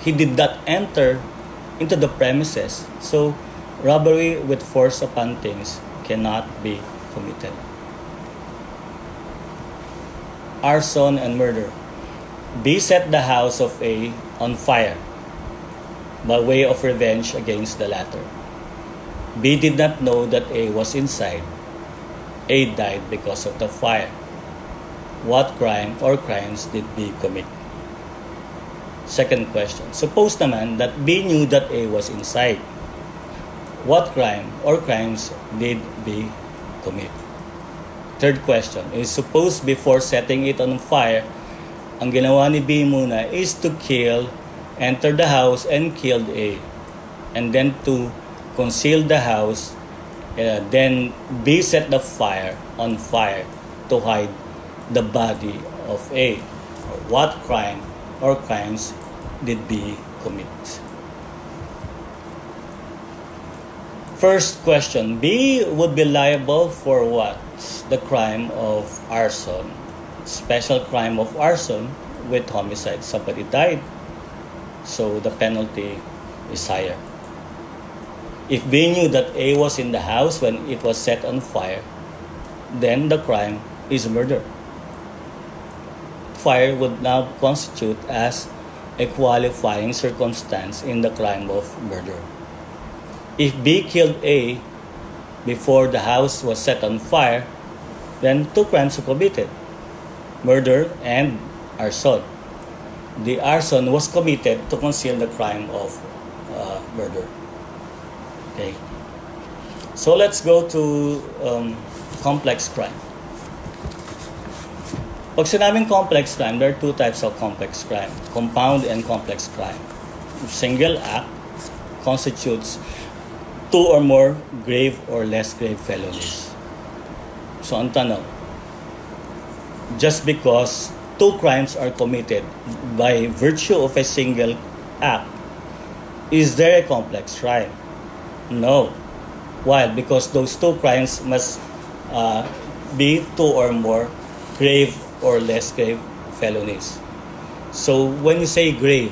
he did not enter into the premises, so robbery with force upon things cannot be committed. Arson and murder. B set the house of A on fire by way of revenge against the latter. B did not know that A was inside. A died because of the fire. What crime or crimes did B commit? Second question. Suppose naman that B knew that A was inside. What crime or crimes did B commit? Third question is, suppose before setting it on fire, ang ginawa ni B muna is to enter the house and killed A. And then to conceal the house, then B set the fire on fire to hide the body of A. What crime or crimes did B commit? First question, B would be liable for what? The crime of arson. Special crime of arson with homicide. Somebody died, so the penalty is higher. If B knew that A was in the house when it was set on fire, then the crime is murder. Fire would now constitute as a qualifying circumstance in the crime of murder. If B killed A before the house was set on fire, then two crimes were committed. Murder and arson. The arson was committed to conceal the crime of murder. Okay. So let's go to complex crime. Pag sinabing complex crime, there are two types of complex crime. Compound and complex crime. Single act constitutes two or more grave or less grave felonies. So ang tanong, just because two crimes are committed by virtue of a single act, is there a complex crime? No. Why? Because those two crimes must be two or more grave or less grave felonies. So when you say grave,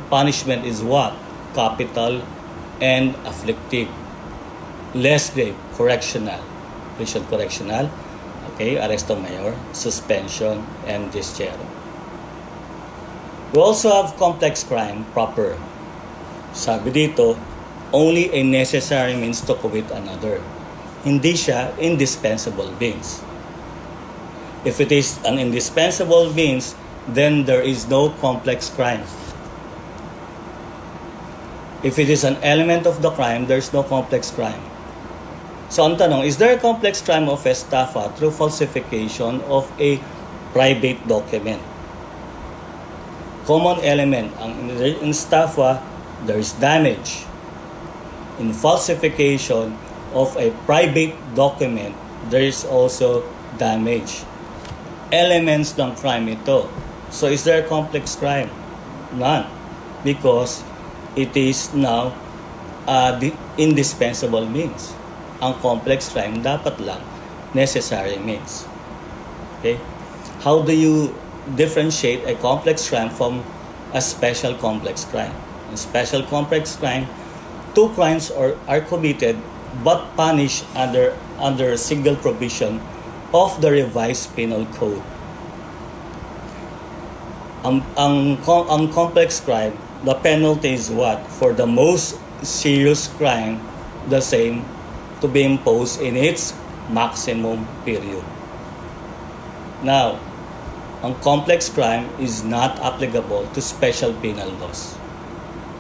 punishment is what? Capital and afflictive. Less grave, correctional. Prison correctional. Okay, arresto mayor, suspension, and discharge. We also have complex crime proper. Sabi dito, only a necessary means to commit another. Hindi siya indispensable means. If it is an indispensable means, then there is no complex crime. If it is an element of the crime, there is no complex crime. So ang tanong, is there a complex crime of estafa through falsification of a private document? Common element, in estafa, there is damage. In falsification of a private document, there is also damage. Elements ng crime ito. So is there a complex crime? None. Because it is now the indispensable means. Ang complex crime dapat lang necessary means. Okay? How do you differentiate a complex crime from a special complex crime? In special complex crime, two crimes are committed but punished under a single provision of the revised penal code. Ang complex crime, the penalty is what? For the most serious crime, the same to be imposed in its maximum period. Now, ang complex crime is not applicable to special penal laws.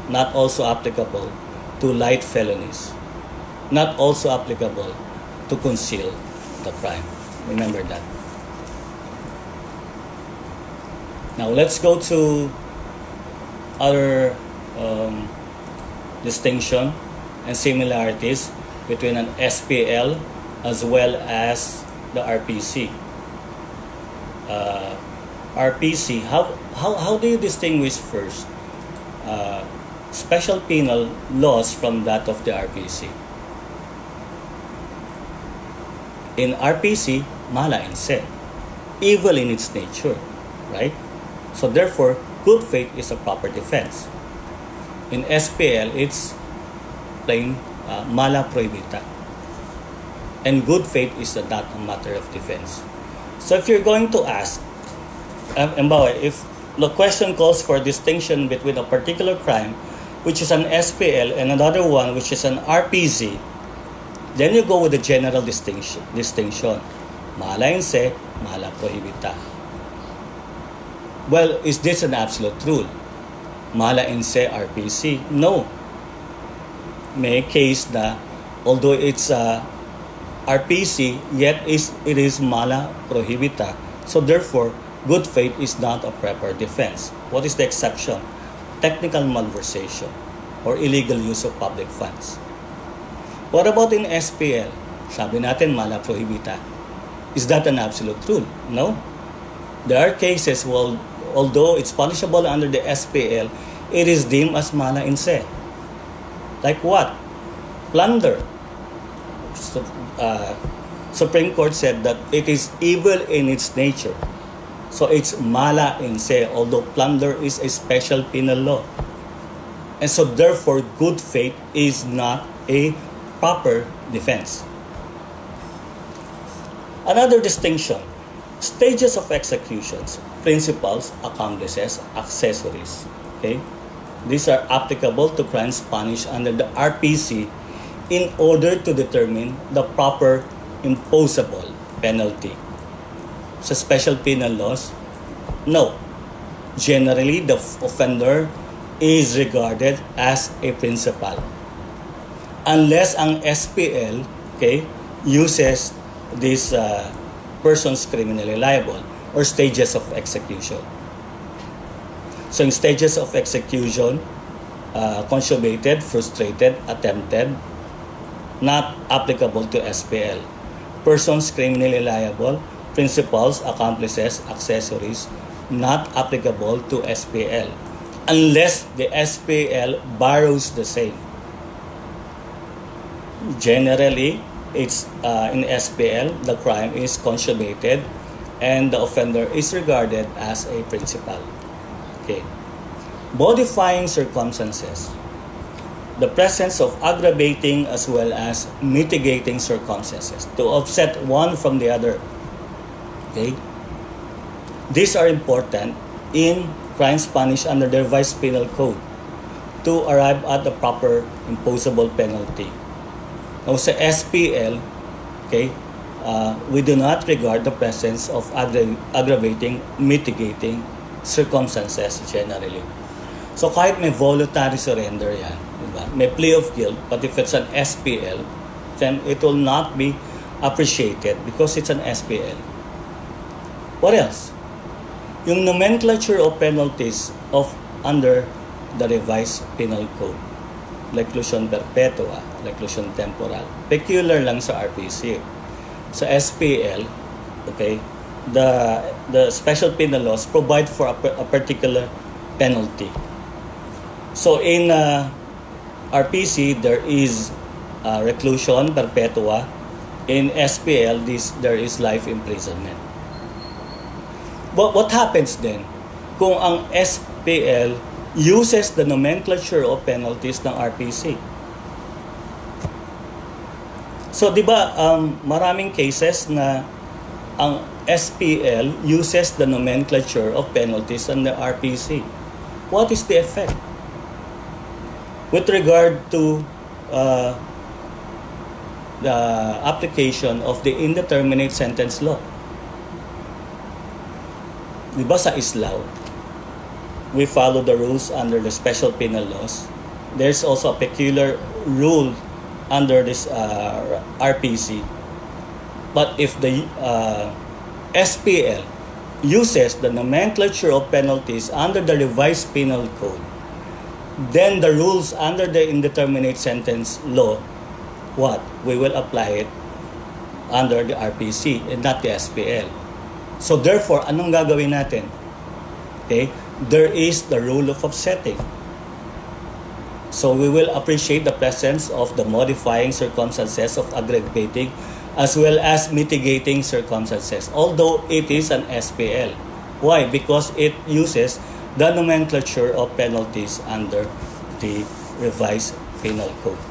Not also applicable to light felonies. Not also applicable to conceal the crime. Remember that. Now let's go to other distinction and similarities between an SPL as well as the RPC. RPC, how do you distinguish first special penal laws from that of the RPC? In RPC, mala in se, evil in its nature, right? So therefore, good faith is a proper defense. In SPL, it's plain mala prohibita. And good faith is not a matter of defense. So if you're going to ask, if the question calls for distinction between a particular crime, which is an SPL, and another one, which is an RPC, then you go with the general distinction. Mala in se, mala prohibita. Well, is this an absolute rule? Mala in se RPC? No. May case na, although it's RPC, yet it is mala prohibita. So therefore, good faith is not a proper defense. What is the exception? Technical malversation or illegal use of public funds. What about in SPL? Sabi natin mala prohibita. Is that an absolute rule? No. There are cases, well, although it's punishable under the SPL, it is deemed as mala in se. Like what? Plunder. So, Supreme Court said that it is evil in its nature. So it's mala in se, although plunder is a special penal law. And so therefore, good faith is not a proper defense. Another distinction, stages of executions, principals, accomplices, accessories. Okay? These are applicable to crimes punished under the RPC in order to determine the proper imposable penalty. Sa special penal laws, no. Generally, the offender is regarded as a principal. Unless ang SPL, okay, uses these persons criminally liable or stages of execution. So in stages of execution, consummated, frustrated, attempted, not applicable to SPL. Persons criminally liable, principals, accomplices, accessories, not applicable to SPL. Unless the SPL borrows the same. Generally, It's in SPL, the crime is consummated and the offender is regarded as a principal. Okay. Modifying circumstances. The presence of aggravating as well as mitigating circumstances to offset one from the other. Okay? These are important in crimes punished under the revised penal code to arrive at the proper imposable penalty. Now sa SPL, okay, we do not regard the presence of aggravating, mitigating circumstances generally. So kahit may voluntary surrender yan, diba? May plea of guilt, but if it's an SPL, then it will not be appreciated because it's an SPL. What else? Yung nomenclature of penalties of under the revised penal code. Reclusion perpetua, reclusion temporal. Peculiar lang sa RPC. Sa SPL, okay, the special penal laws provide for a particular penalty. So in RPC, there is reclusion perpetua. In SPL, there is life imprisonment. But what happens then kung ang SPL uses the nomenclature of penalties ng RPC? So, di ba, maraming cases na ang SPL uses the nomenclature of penalties ng RPC. What is the effect? With regard to the application of the indeterminate sentence law. Di ba sa Islao, we follow the rules under the special penal laws. There's also a peculiar rule under this RPC. But if the SPL uses the nomenclature of penalties under the revised penal code, then the rules under the indeterminate sentence law, what? We will apply it under the RPC and not the SPL. So therefore, anong gagawin natin? Okay? There is the rule of offsetting. So we will appreciate the presence of the modifying circumstances of aggravating as well as mitigating circumstances, although it is an SPL. Why? Because it uses the nomenclature of penalties under the revised penal code.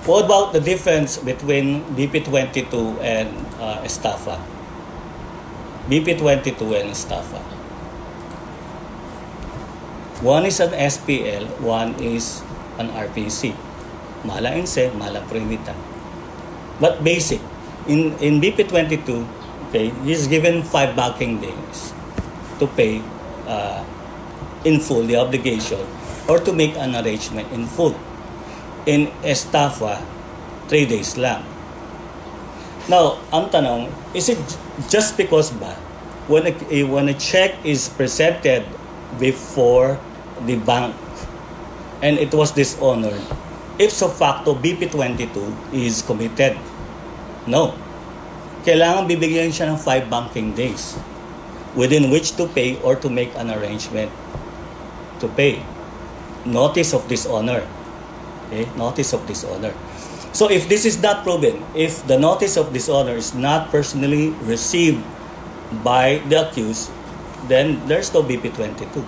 What about the difference between BP22 and estafa? BP22 and estafa. One is an SPL, one is an RPC. Mala inse, mala primita. But basic, in BP22, okay, he's given 5 banking days to pay in full the obligation or to make an arrangement in full. In estafa, 3 days lang. Now, ang tanong, is it just because ba when a check is presented before the bank and it was dishonored, ipso facto BP22 is committed? No. Kailangan bibigyan siya ng 5 banking days within which to pay or to make an arrangement to pay. Notice of dishonor. Okay? Notice of dishonor. So if this is not proven, if the notice of dishonor is not personally received by the accused, then there's no BP22.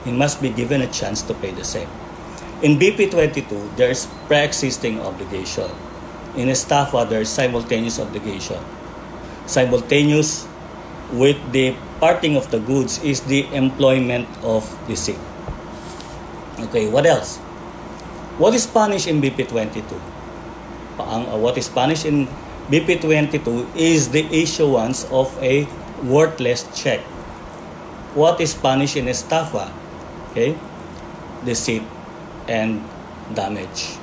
He must be given a chance to pay the same. In BP22, there's pre-existing obligation. In estafa, there's simultaneous obligation. Simultaneous with the parting of the goods is the employment of deceit. Okay, what else? What is punished in BP22? What is punished in BP22 is the issuance of a worthless check. What is punished in estafa? Okay, deceit and damage.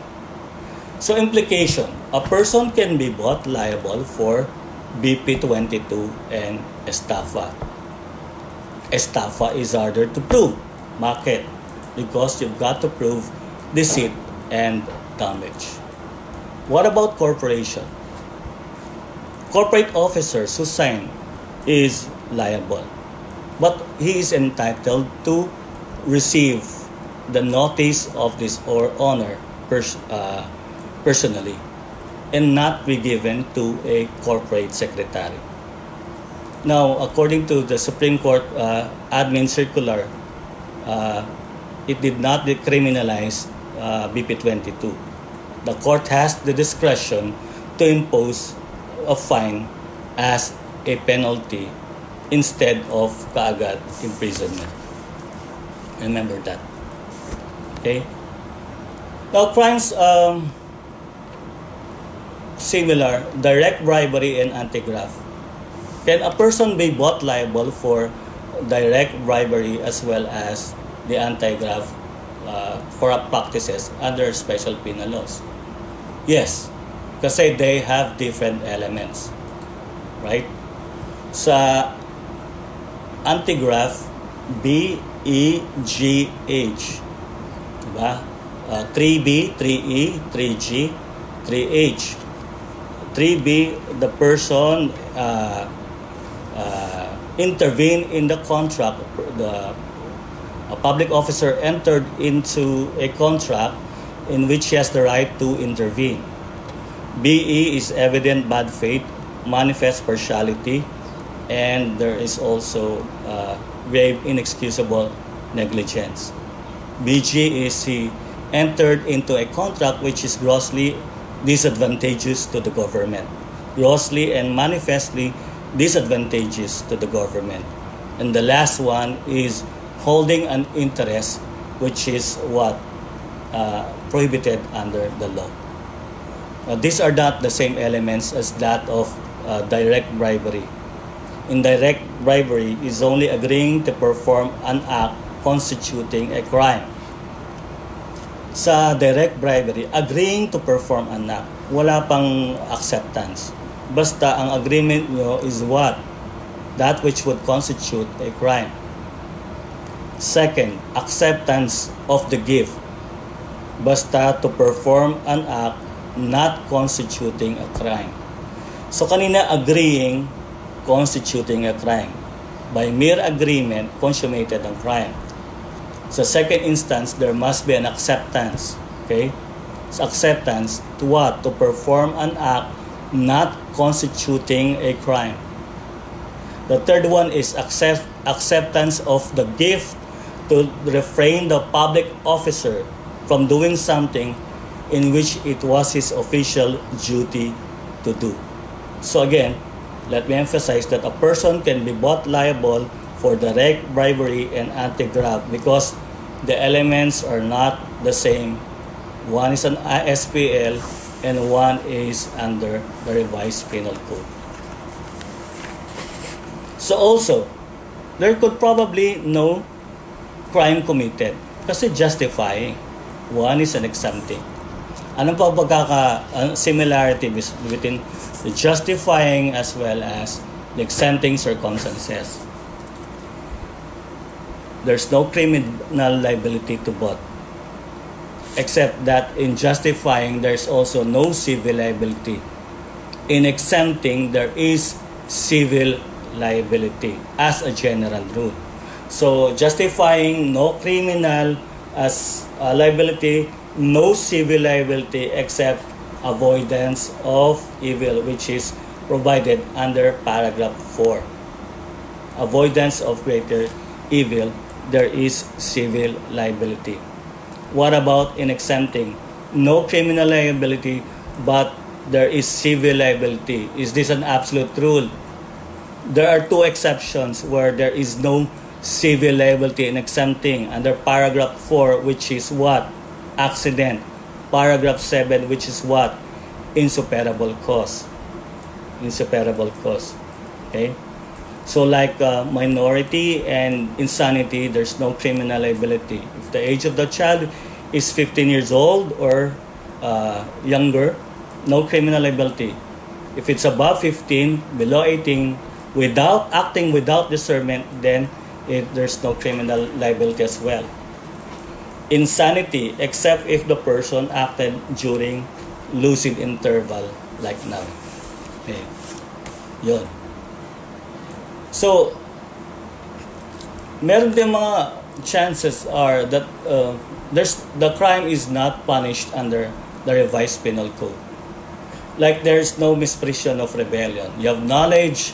So implication, a person can be brought liable for BP22 and estafa. Estafa is harder to prove. Bakit? Because you've got to prove deceit and damage. What about corporation? Corporate officers who sign is liable, but he is entitled to receive the notice of dishonor personally and not be given to a corporate secretary. Now, according to the Supreme Court admin circular, it did not decriminalize BP22. The court has the discretion to impose a fine as a penalty instead of kaagad imprisonment. Remember that. Okay? Now, crimes similar, direct bribery and anti-graft. Can a person be both liable for direct bribery as well as the anti-graft corrupt practices under special penal laws? Yes, kasi they have different elements. Right? Sa anti-graft, B-E-G-H. Diba? 3B, 3E, 3G, 3H. 3B, the person intervene in the contract. A public officer entered into a contract in which he has the right to intervene. BE is evident bad faith, manifest partiality, and there is also grave inexcusable negligence. BG is he entered into a contract which is grossly disadvantageous to the government. Grossly and manifestly disadvantageous to the government. And the last one is holding an interest which is what prohibited under the law. These are not the same elements as that of direct bribery. Indirect bribery is only agreeing to perform an act constituting a crime. Sa direct bribery, agreeing to perform an act, wala pang acceptance. Basta ang agreement nyo is what? That which would constitute a crime. Second, acceptance of the gift. Basta to perform an act not constituting a crime. So kanina agreeing, constituting a crime. By mere agreement, consummated ang crime. Sa second instance, there must be an acceptance. Okay? So acceptance to what? To perform an act not constituting a crime. The third one is acceptance of the gift to refrain the public officer from doing something in which it was his official duty to do. So again, let me emphasize that a person can be both liable for direct bribery and anti-graft because the elements are not the same. One is an ISPL and one is under the revised penal code. So also, there could probably no crime committed kasi justifying. One is an exempting. Anong pa similarity between the justifying as well as the exempting circumstances? There's no criminal liability to both. Except that in justifying, there's also no civil liability. In exempting, there is civil liability as a general rule. So justifying no criminal as liability, no civil liability except avoidance of evil, which is provided under paragraph 4. Avoidance of greater evil, there is civil liability. What about in exempting? No criminal liability, but there is civil liability. Is this an absolute rule? There are two exceptions where there is no civil liability in exempting under paragraph 4, which is what? Accident. Paragraph 7, which is what? Insuperable cause. Insuperable cause. Okay? So like minority and insanity, there's no criminal liability. If the age of the child is 15 years old or younger, no criminal liability. If it's above 15, below 18, without acting without discernment, then there's no criminal liability as well. Insanity, except if the person acted during lucid interval like now. Okay. Yun. So, meron din mga chances are that the crime is not punished under the revised penal code. Like there's no misprision of rebellion. You have knowledge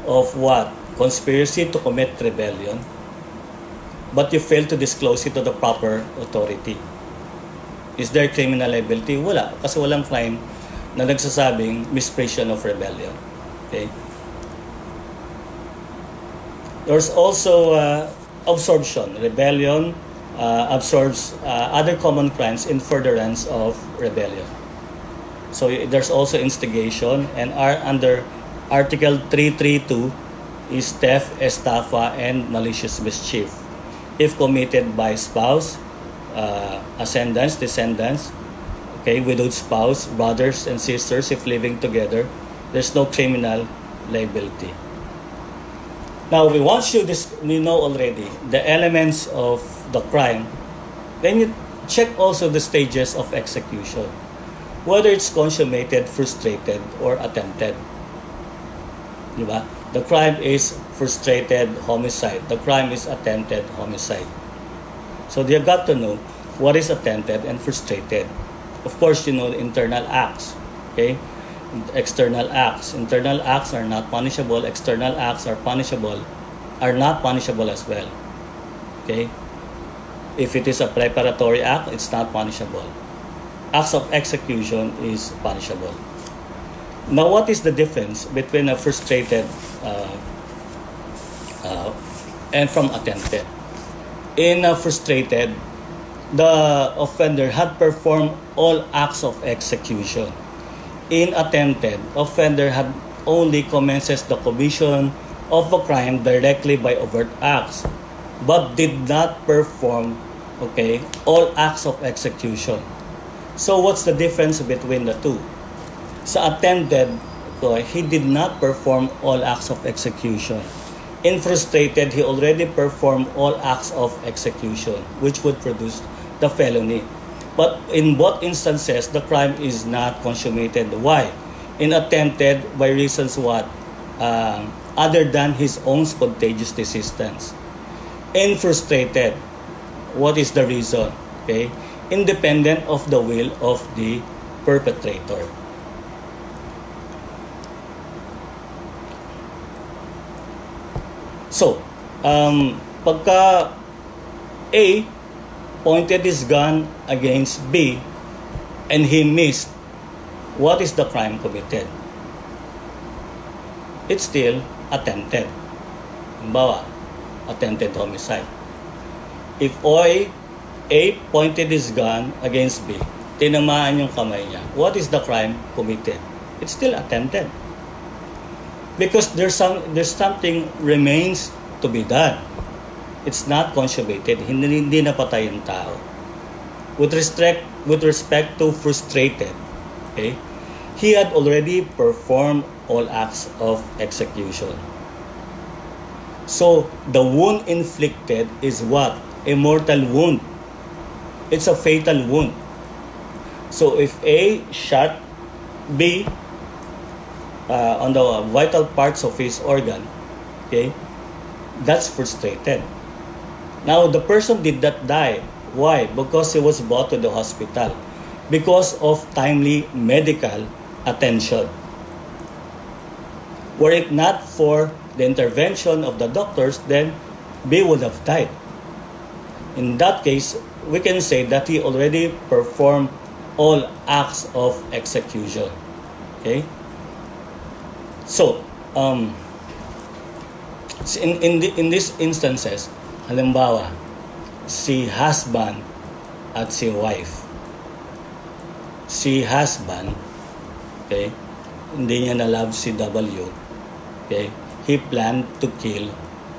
of what? Conspiracy to commit rebellion, but you fail to disclose it to the proper authority. Is there criminal liability? Wala. Kasi walang crime na nagsasabing misprision of rebellion. Okay? There's also absorption. Rebellion absorbs other common crimes in furtherance of rebellion. So there's also instigation, and under Article 332 is theft, estafa, and malicious mischief. If committed by spouse, ascendants, descendants, okay, widowed spouse, brothers and sisters, if living together, there's no criminal liability. Now, once you know already the elements of the crime, then you check also the stages of execution, whether it's consummated, frustrated, or attempted. Diba? The crime is frustrated homicide. The crime is attempted homicide. So you got to know what is attempted and frustrated. Of course, you know the internal acts. Okay? External acts. Internal acts are not punishable. External acts are not punishable as well. Okay? If it is a preparatory act, it's not punishable. Acts of execution is punishable. Now, what is the difference between a frustrated and from attempted? In a frustrated, the offender had performed all acts of execution. In attempted, offender had only commences the commission of a crime directly by overt acts, but did not perform, okay, all acts of execution. So what's the difference between the two? Sa attempted, he did not perform all acts of execution. In frustrated, he already performed all acts of execution, which would produce the felony. But in both instances, the crime is not consummated. Why? In attempted, by reasons what? Other than his own spontaneous desistance. In frustrated, what is the reason? Okay? Independent of the will of the perpetrator. So, pagka A pointed his gun against B and he missed, what is the crime committed? It's still attempted. Halimbawa, attempted homicide. If A pointed his gun against B, tinamaan yung kamay niya, what is the crime committed? It's still attempted. Because there's something remains to be done. It's not consummated. Hindi napatay yung tao. With respect to frustrated, okay, he had already performed all acts of execution. So the wound inflicted is what? A mortal wound. It's a fatal wound. So if A shot B on the vital parts of his organ, okay, that's frustrated. Now, the person did not die. Why? Because he was brought to the hospital. Because of timely medical attention. Were it not for the intervention of the doctors, then B would have died. In that case, we can say that he already performed all acts of execution. Okay? So, in these instances, halimbawa, si husband at si wife. Si husband, okay, hindi niya na-love si W. Okay, he planned to kill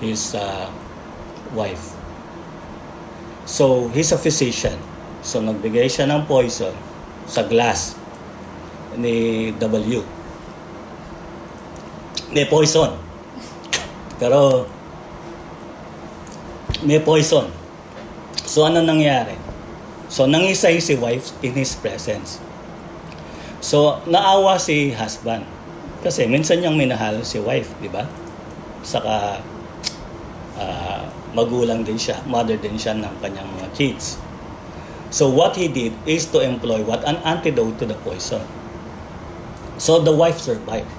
his wife. So, he's a physician. So, nagbigay siya ng poison sa glass ni W. May poison. Pero, may poison. So, ano nangyari? So, nangisay si wife in his presence. So, naawa si husband. Kasi minsan niyang minahal si wife, di ba? Saka, magulang din siya, mother din siya ng kanyang mga kids. So what he did is to employ what? An antidote to the poison. So the wife survived.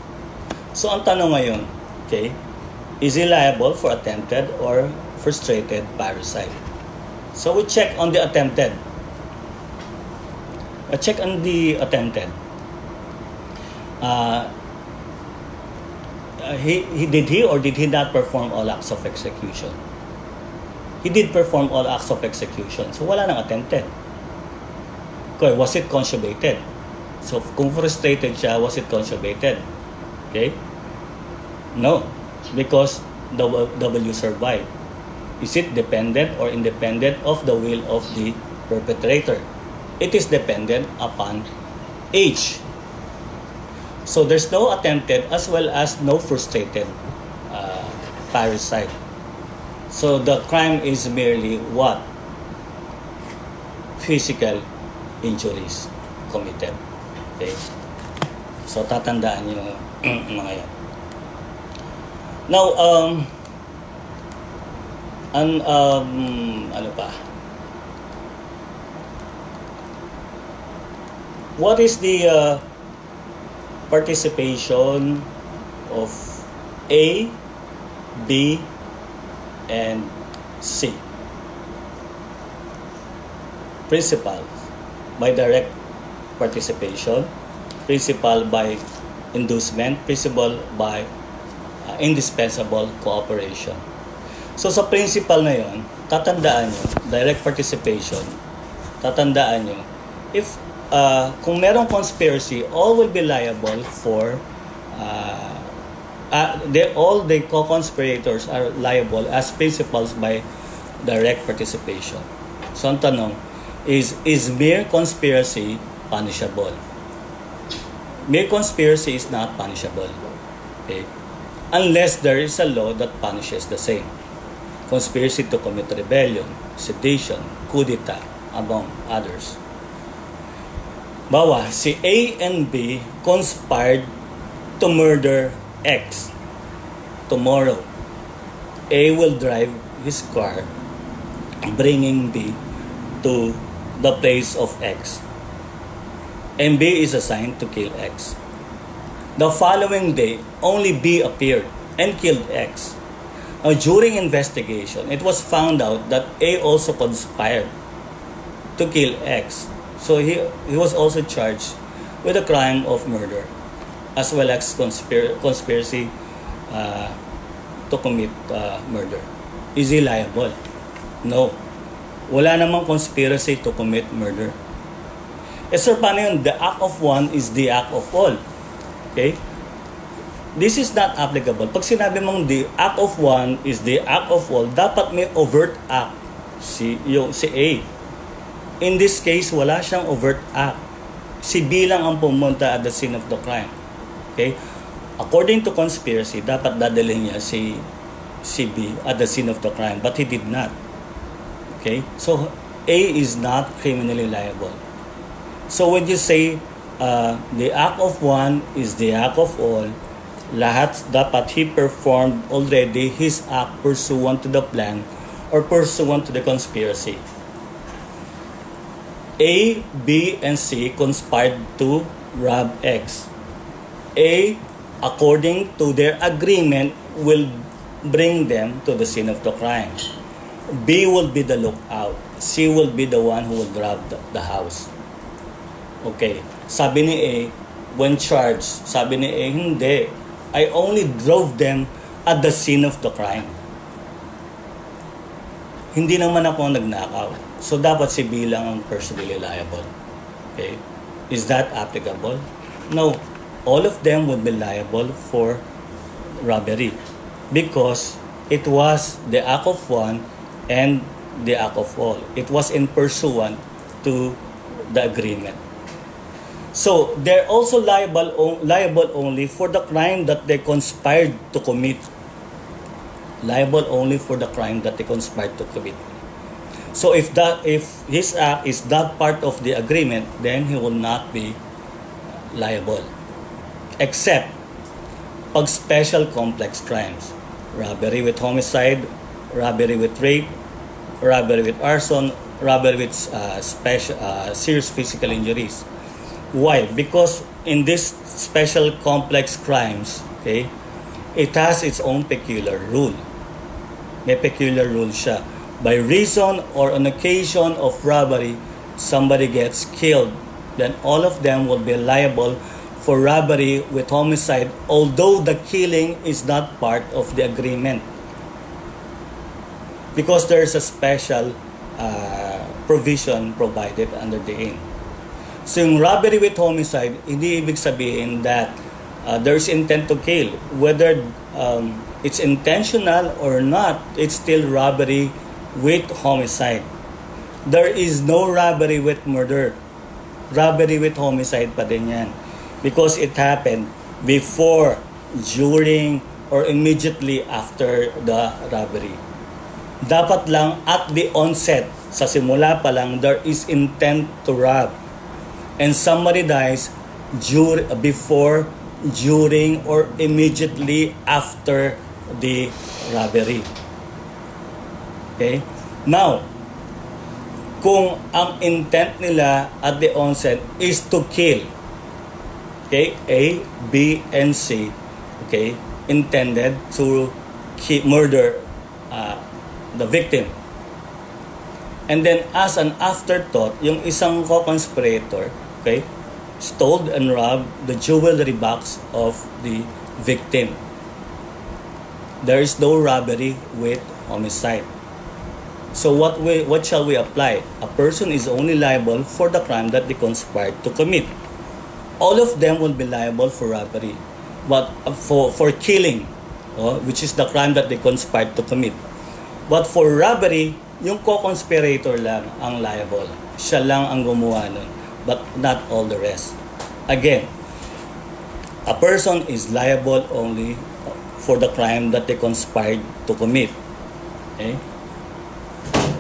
So ang tanong ngayon, okay, is he liable for attempted or frustrated parricide? So we check on the attempted. Check on the attempted. He or did he not perform all acts of execution? He did perform all acts of execution. So wala nang attempted. Okay, was it consummated? So kung frustrated siya, was it consummated? Okay? No, because the W survived. Is it dependent or independent of the will of the perpetrator? It is dependent upon age. So there's no attempted as well as no frustrated parricide. So the crime is merely what? Physical injuries committed. Okay? So tatandaan nyo mga yan. Now, ano pa? What is the participation of A, B, and C? Principal by direct participation, principal by inducement, principal by indispensable cooperation. So sa principal na yon, tatandaan nyo, direct participation, tatandaan nyo, if kung merong conspiracy, all will be liable for all the co-conspirators are liable as principals by direct participation. So ang tanong is mere conspiracy punishable? Mere conspiracy is not punishable. Okay? Unless there is a law that punishes the same. Conspiracy to commit rebellion, sedition, coup d'etat, among others. Bawa, si A and B conspired to murder X. Tomorrow, A will drive his car bringing B to the place of X. And B is assigned to kill X. The following day, only B appeared and killed X. Now, during investigation, it was found out that A also conspired to kill X. So he was also charged with the crime of murder as well as conspiracy to commit murder. Is he liable? No. Wala namang conspiracy to commit murder. Eh sir, paano yun? The act of one is the act of all. Okay? This is not applicable. Pag sinabi mong the act of one is the act of all, dapat may overt act si A. In this case, wala siyang overt act. Si B lang ang pumunta at the scene of the crime. Okay? According to conspiracy, dapat dadalhin niya si B at the scene of the crime, but he did not. Okay? So, A is not criminally liable. So, when you say the act of one is the act of all, lahat dapat he performed already his act pursuant to the plan or pursuant to the conspiracy. A, B, and C conspired to rob X. A, according to their agreement, will bring them to the scene of the crime. B will be the lookout. C will be the one who will rob the house. Okay. Sabi ni A, when charged, sabi ni A, hindi. I only drove them at the scene of the crime. Hindi naman ako nagnakaw. So, dapat si B lang ang personally liable. Okay? Is that applicable? No. All of them would be liable for robbery because it was the act of one and the act of all. It was in pursuant to the agreement. So, they're also liable only for the crime that they conspired to commit. Liable only for the crime that they conspired to commit. So if his act is not part of the agreement, then he will not be liable. Except pag special complex crimes, robbery with homicide, robbery with rape, robbery with arson, robbery with serious physical injuries. Why? Because in this special complex crimes, okay, it has its own peculiar rule. May peculiar rule siya. By reason or on occasion of robbery, somebody gets killed, then all of them will be liable for robbery with homicide, although the killing is not part of the agreement. Because there is a special provision provided under the IN. So yung robbery with homicide, hindi ibig sabihin that there's intent to kill. Whether it's intentional or not, it's still robbery with homicide. There is no robbery with murder. Robbery with homicide pa din yan. Because it happened before, during, or immediately after the robbery. Dapat lang at the onset, sa simula pa lang, there is intent to rob. And somebody dies before, during, or immediately after the robbery. Okay? Now, kung ang intent nila at the onset is to kill, okay, A, B, and C, okay, intended to murder the victim. And then as an afterthought, yung isang co-conspirator, okay, stole and robbed the jewelry box of the victim. There is no robbery with homicide. So what shall we apply? A person is only liable for the crime that they conspired to commit. All of them will be liable for robbery, but for killing, which is the crime that they conspired to commit. But for robbery, yung co-conspirator lang ang liable. Siya lang ang gumawa nun, but not all the rest. Again, a person is liable only for the crime that they conspired to commit. Okay?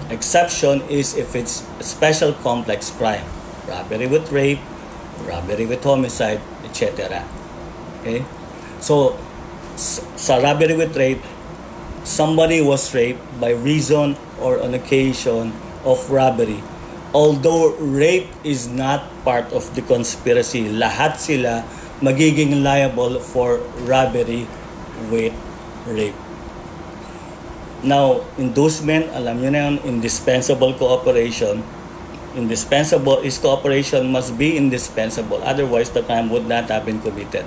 Exception is if it's a special complex crime. Robbery with rape, robbery with homicide, etc. Okay? So, sa robbery with rape, somebody was raped by reason or on occasion of robbery. Although rape is not part of the conspiracy, lahat sila magiging liable for robbery with rape. Now, inducement, alam nyo na yun, indispensable cooperation. Indispensable is cooperation must be indispensable. Otherwise, the crime would not have been committed.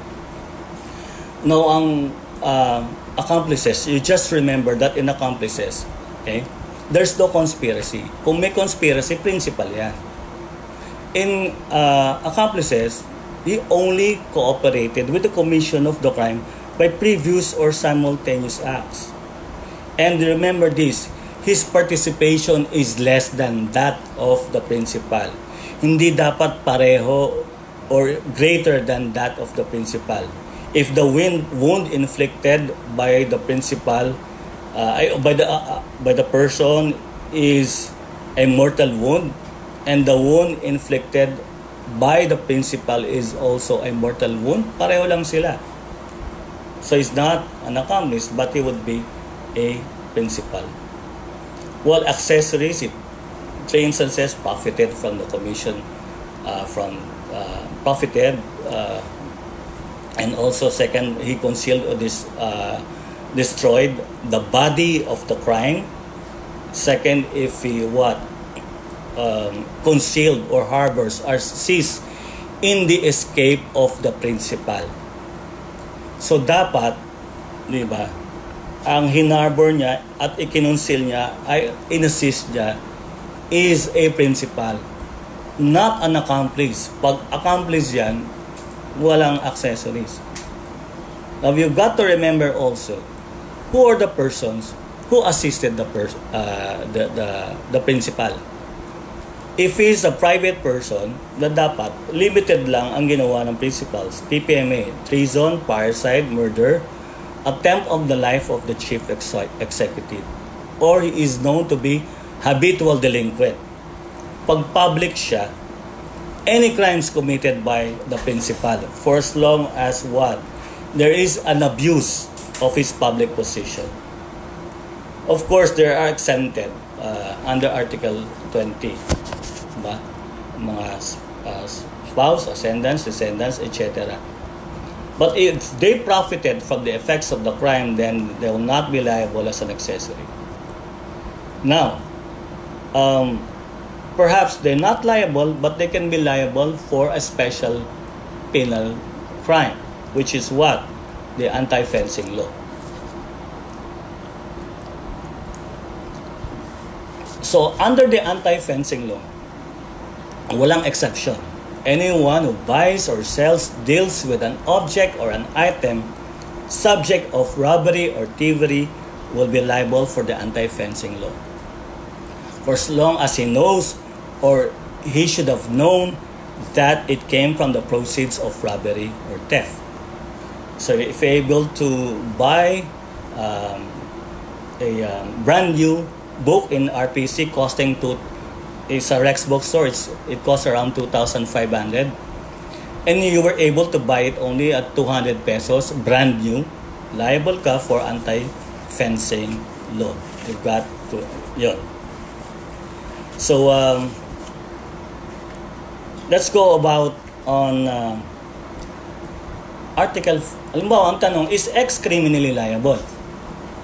Now, ang accomplices, you just remember that in accomplices, okay, there's no conspiracy. Kung may conspiracy, principal yan. In accomplices, he only cooperated with the commission of the crime by previous or simultaneous acts. And remember this, his participation is less than that of the principal. Hindi dapat pareho or greater than that of the principal. If the wound inflicted by the principal, by the person is a mortal wound, and the wound inflicted by the principal is also a mortal wound, pareho lang sila. So he's not an accomplice, but he would be a principal. Well, accessories, three instances profited from the commission, profited. And also, second, he concealed or destroyed the body of the crime. Second, if he concealed or harbors or seized in the escape of the principal. So dapat, di ba, ang hinarbor niya at ikinonceal niya ay inassist niya is a principal, not an accomplice. Pag accomplice yan, walang accessories. Now, you've got to remember also who are the persons who assisted the principal. If he's a private person, na dapat limited lang ang ginawa ng principals. TPMA, treason, parricide, murder, attempt of the life of the chief executive, or he is known to be habitual delinquent. Pag public siya, any crimes committed by the principal, for as long as there is an abuse of his public position. Of course, there are exempted. under Article 20. Diba? Mga spouse, ascendants, descendants, etc. But if they profited from the effects of the crime, then they will not be liable as an accessory. Now, perhaps they're not liable, but they can be liable for a special penal crime, which is what? The anti-fencing law. So, under the anti-fencing law, walang exception. Anyone who buys or sells, deals with an object or an item subject of robbery or thievery will be liable for the anti-fencing law. For as long as he knows or he should have known that it came from the proceeds of robbery or theft. So if you're able to buy a brand new book in RPC costing it's a Rex bookstore, it costs around 2,500, and you were able to buy it only at 200 pesos, brand new, liable ka for anti-fencing law. You've got to, yun. So, let's go about on Article, halimbawa, ang tanong, is X criminally liable?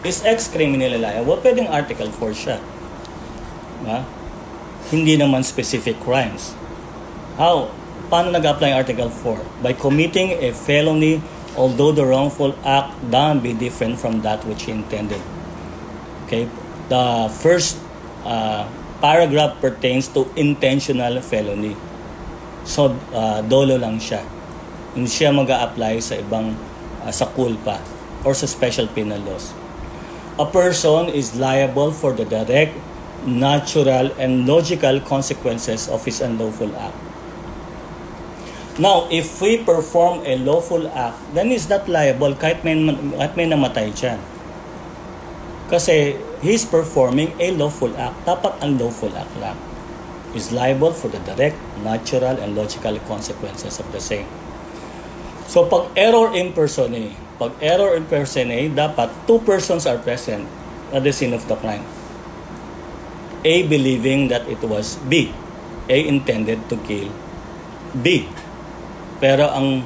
Is X criminally liable? Pwedeng Article 4 siya. Diba? Hindi naman specific crimes. How? Paano nag-apply Article 4? By committing a felony, although the wrongful act done be different from that which he intended. Okay? The first paragraph pertains to intentional felony. So, dolo lang siya. Hindi siya mag-a-apply sa ibang, sa culpa or sa special penal laws. A person is liable for the direct, natural, and logical consequences of his unlawful act. Now, if we perform a lawful act, then he's not liable kahit may namatay siya. Kasi he's performing a lawful act. Dapat ang lawful act lang. Is liable for the direct, natural, and logical consequences of the same. So, pag error impersonate, dapat two persons are present at the scene of the crime. A believing that it was B. A intended to kill B. Pero ang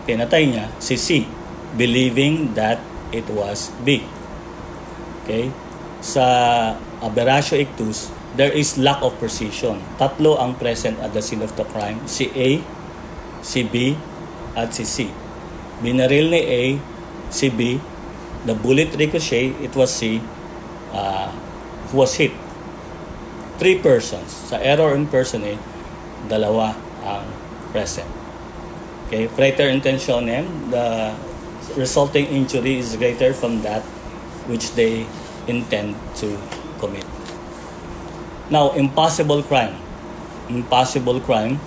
pinatay niya, si C, believing that it was B. Okay? Sa aberratio ictus, there is lack of precision. Tatlo ang present at the scene of the crime. Si A, si B, at si C. Binaril ni A, si B. The bullet ricochet, it was C, who was hit. 3 persons. Sa error impersonate, 2 ang present. Okay, praeter intentionem, the resulting injury is greater from that which they intend to commit. Now, impossible crime. Impossible crime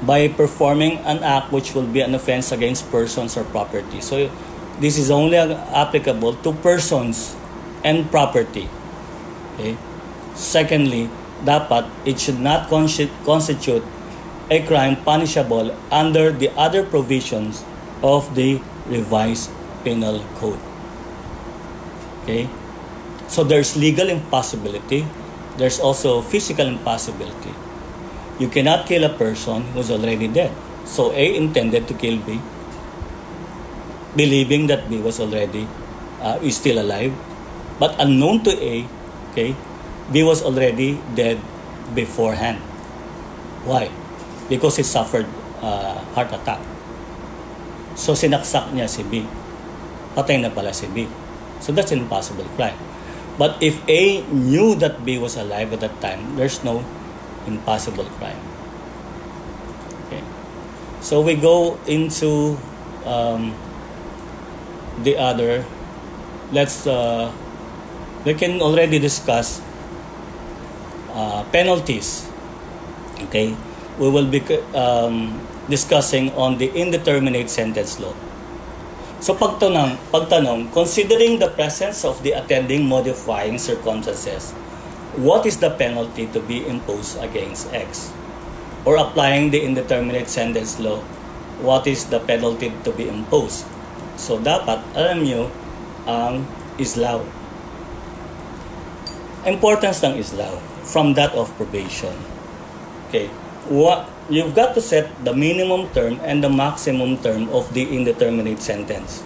by performing an act which will be an offense against persons or property. So, this is only applicable to persons and property. Okay? Secondly, dapat it should not constitute a crime punishable under the other provisions of the revised penal code. Okay? So there's legal impossibility. There's also physical impossibility. You cannot kill a person who's already dead. So A intended to kill B, believing that B was already is still alive, but unknown to A, okay, B was already dead beforehand. Why? Because he suffered heart attack. So sinaksak niya si B. Patay na pala si B. So that's an impossible crime. But if A knew that B was alive at that time, there's no impossible crime. Okay. So we go into the other. We can already discuss penalties. Okay, we will be discussing on the indeterminate sentence law. So pagtanong, considering the presence of the attending modifying circumstances, what is the penalty to be imposed against X? Or applying the indeterminate sentence law, what is the penalty to be imposed? So dapat alam nyo ang islaw. importance ng Islaw from that of probation. Okay. You've got to set the minimum term and the maximum term of the indeterminate sentence.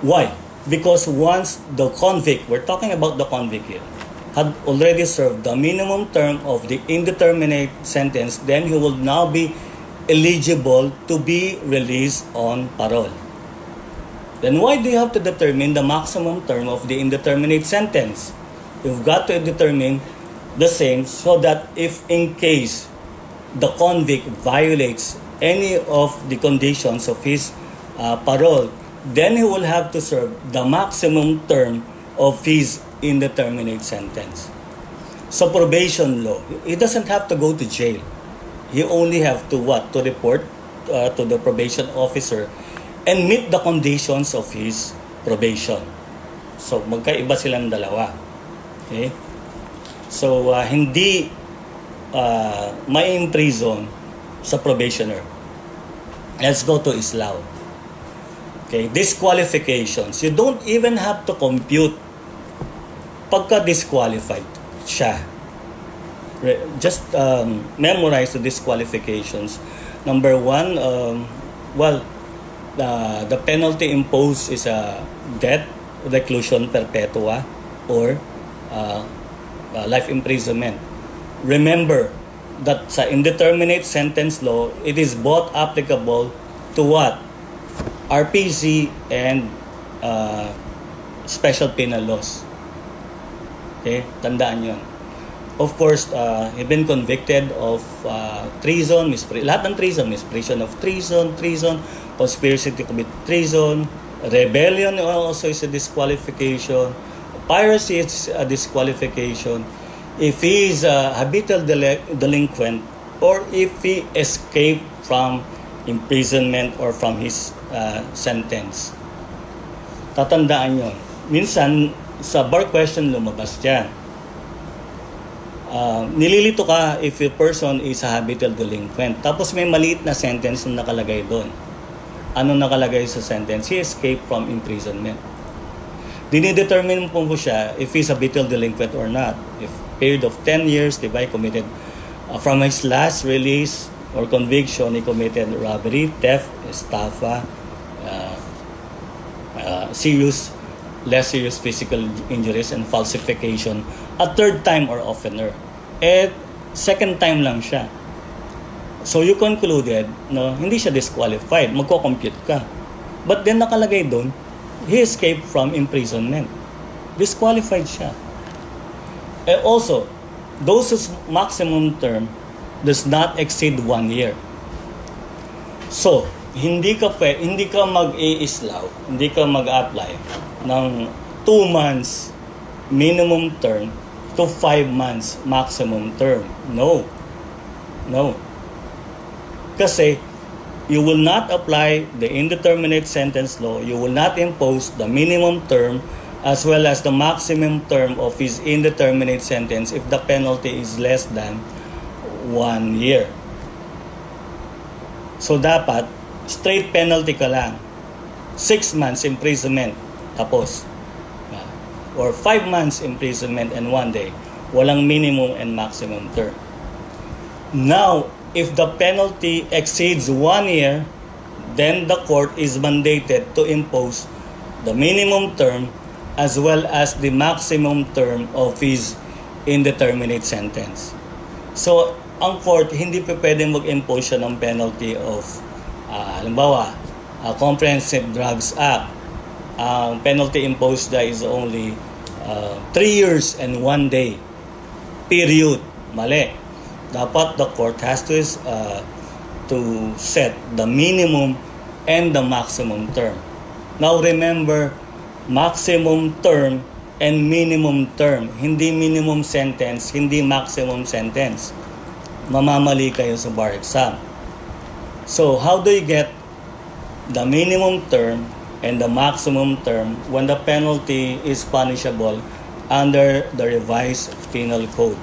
Why? Because once the convict, we're talking about the convict here, had already served the minimum term of the indeterminate sentence, then he will now be eligible to be released on parole. Then why do you have to determine the maximum term of the indeterminate sentence? You've got to determine the same so that if in case the convict violates any of the conditions of his parole, then he will have to serve the maximum term of his indeterminate sentence. So probation law, he doesn't have to go to jail. He only have to what? To report to the probation officer and meet the conditions of his probation. So magkaiba silang dalawa. Okay? So hindi may imprison sa probationer. Let's go to Islaw. Okay, disqualifications. You don't even have to compute pagka disqualified siya. Just memorize the disqualifications. Number one, the penalty imposed is a death, reclusion perpetua, or life imprisonment. Remember that sa indeterminate sentence law, it is both applicable to what? RPC and special penal laws. Okay? Tandaan yun. Of course, he's been convicted of treason, lahat ng treason, misprision of treason, conspiracy to commit treason, rebellion also is a disqualification, piracy is a disqualification, if he is a habitual delinquent, or if he escaped from imprisonment or from his sentence. Tatandaan yun. Minsan, sa bar question lumabas dyan. Nililito ka if a person is a habitual delinquent. Tapos may maliit na sentence na nakalagay doon. Ano nakalagay sa sentence? He escaped from imprisonment. Dinidetermine po siya if he's a habitual delinquent or not. If period of 10 years, diba, he committed from his last release or conviction, he committed robbery, theft, estafa, less serious physical injuries, and falsification a third time or oftener. At second time lang siya. So you concluded, no, hindi siya disqualified, magko-compute ka. But then nakalagay doon, he escaped from imprisonment. Disqualified siya. And also, those whose maximum term does not exceed 1 year. So, hindi ka mag-i-islaw, hindi ka mag-apply ng 2 months minimum term to 5 months maximum term. No. Kasi you will not apply the indeterminate sentence law, you will not impose the minimum term as well as the maximum term of his indeterminate sentence if the penalty is less than 1 year. So dapat straight penalty ka lang. 6 months imprisonment tapos. Or 5 months imprisonment and 1 day. Walang minimum and maximum term. Now, if the penalty exceeds 1 year, then the court is mandated to impose the minimum term as well as the maximum term of his indeterminate sentence. So, ang court hindi pa pwedeng mag-impose siya ng penalty of halimbawa, Comprehensive Drugs Act. Penalty imposed there is only 3 years and 1 day. Period. Mali. Dapat the court has to set the minimum and the maximum term. Now remember, maximum term and minimum term. Hindi minimum sentence, hindi maximum sentence. Mamamali kayo sa bar exam. So, how do you get the minimum term and the maximum term when the penalty is punishable under the revised penal code?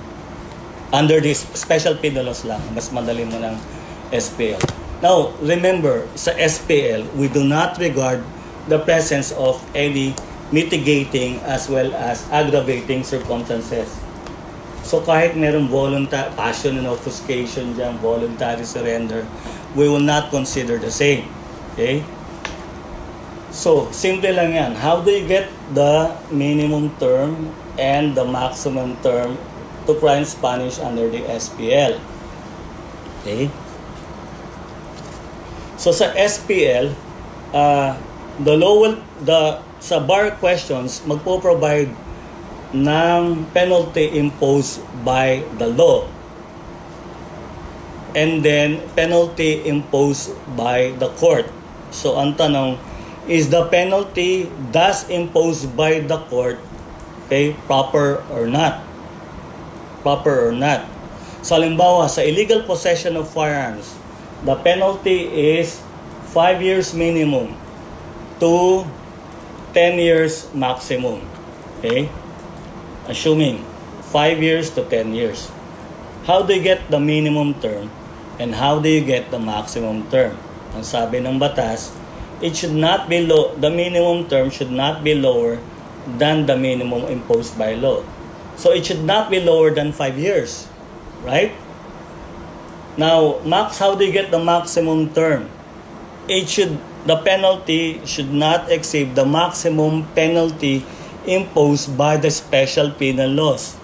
Under this special penal laws lang, mas madali mo ng SPL. Now, remember, sa SPL, we do not regard the presence of any mitigating as well as aggravating circumstances. So kahit merong passion and obfuscation dyan, voluntary surrender, we will not consider the same. Okay? So, simple lang yan. How do you get the minimum term and the maximum term to crimes punished under the SPL? Okay? So sa SPL, sa bar questions, magpo-provide ng penalty imposed by the law. And then, penalty imposed by the court. So, ang tanong, is the penalty thus imposed by the court, okay, proper or not? Proper or not? So, halimbawa, sa illegal possession of firearms, the penalty is 5 years minimum to 10 years maximum. Okay? Assuming 5 years to 10 years. How do you get the minimum term and how do you get the maximum term? Ang sabi ng batas, the minimum term should not be lower than the minimum imposed by law. So it should not be lower than 5 years. Right? Now, how do you get the maximum term? The penalty should not exceed the maximum penalty imposed by the special penal laws.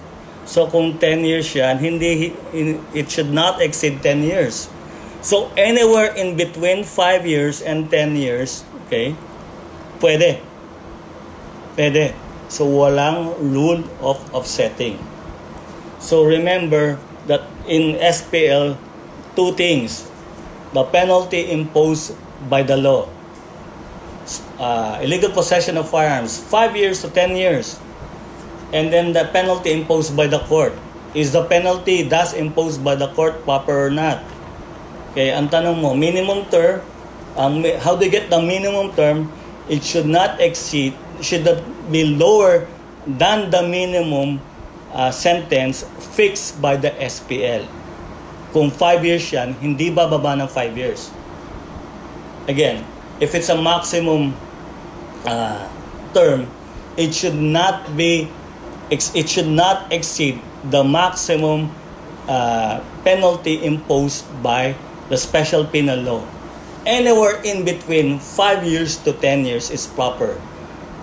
So kung 10 years yan, it should not exceed 10 years. So anywhere in between 5 years and 10 years, okay, pwede. Pwede. So walang rule of offsetting. So remember that in SPL, two things. The penalty imposed by the law. Illegal possession of firearms, 5 years to 10 years. And then the penalty imposed by the court. Is the penalty thus imposed by the court proper or not? Okay, ang tanong mo, minimum term, how do you get the minimum term? It should not be lower than the minimum sentence fixed by the SPL. Kung 5 years yan, hindi bababa ng 5 years. Again, if it's a maximum term, it should not exceed the maximum penalty imposed by the special penal law. Anywhere in between 5 years to 10 years is proper.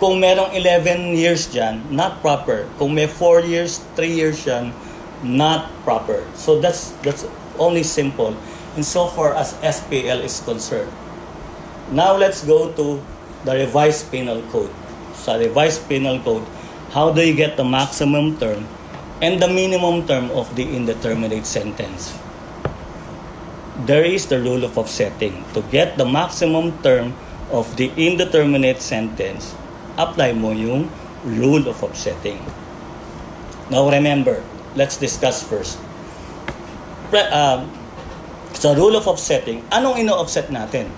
Kung merong 11 years dyan, not proper. Kung may 4 years, 3 years dyan, not proper. So that's only simple insofar as SPL is concerned. Now let's go to the revised penal code. Sa revised penal code, how do you get the maximum term and the minimum term of the indeterminate sentence? There is the rule of offsetting. To get the maximum term of the indeterminate sentence, apply mo yung rule of offsetting. Now remember, let's discuss first. Sa rule of offsetting, anong ino-offset natin?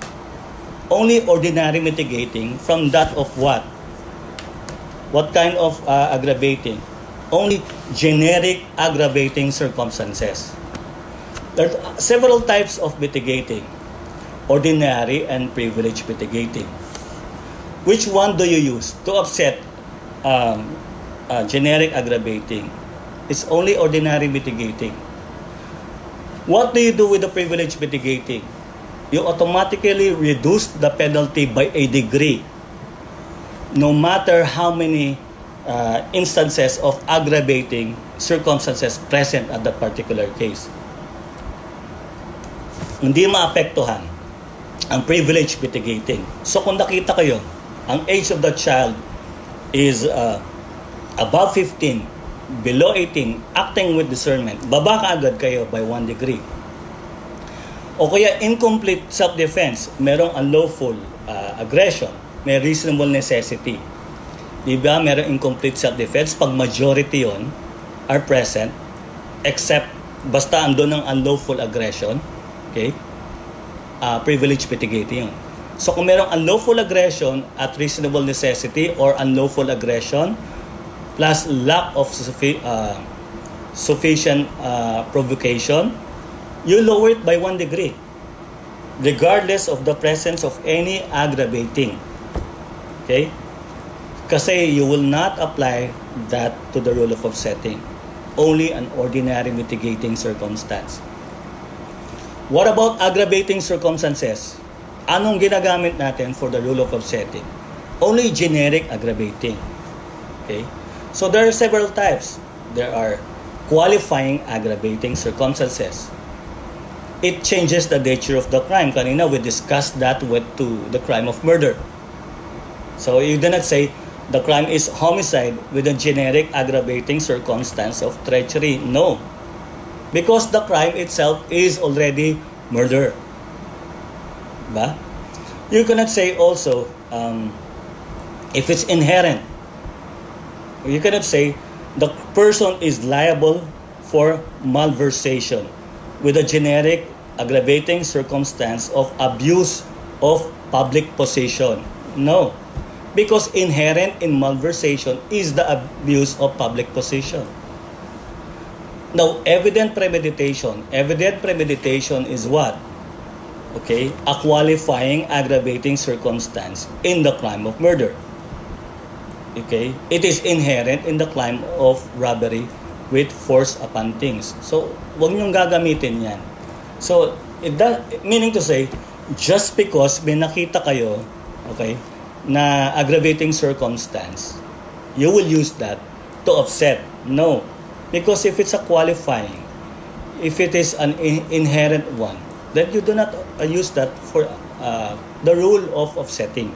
Only ordinary mitigating from that of what? What kind of aggravating? Only generic aggravating circumstances. There are several types of mitigating. Ordinary and privileged mitigating. Which one do you use to offset generic aggravating? It's only ordinary mitigating. What do you do with the privileged mitigating? You automatically reduce the penalty by a degree, no matter how many instances of aggravating circumstances present at that particular case. Hindi maapektuhan ang privilege mitigating. So kung nakita kayo, ang age of the child is above 15, below 18, acting with discernment, baba ka agad kayo by 1 degree. O kaya incomplete self-defense, merong unlawful aggression, may reasonable necessity. Diba, merong incomplete self-defense pag majority yon are present, except basta andun ng unlawful aggression, okay? Privilege mitigating yun. So kung merong unlawful aggression at reasonable necessity or unlawful aggression plus lack of sufficient provocation, you lower it by 1 degree regardless of the presence of any aggravating. Okay? Kasi you will not apply that to the rule of offsetting. Only an ordinary mitigating circumstance. What about aggravating circumstances? Anong ginagamit natin for the rule of offsetting? Only generic aggravating. Okay? So there are several types. There are qualifying aggravating circumstances. It changes the nature of the crime. Kanina we discussed that with the crime of murder. So you do not say the crime is homicide with a generic aggravating circumstance of treachery. No. Because the crime itself is already murder. Ba? You cannot say also if it's inherent. You cannot say the person is liable for malversation with a generic aggravating circumstance of abuse of public possession. No. Because inherent in malversation is the abuse of public possession. Now, evident premeditation. Evident premeditation is what? Okay, a qualifying aggravating circumstance in the crime of murder. Okay, it is inherent in the crime of robbery with force upon things. So, huwag niyong gagamitin yan. So, meaning to say, just because may nakita kayo, okay, na aggravating circumstance, you will use that to offset. No. Because if it's a qualifying, if it is an inherent one, then you do not use that for the rule of offsetting.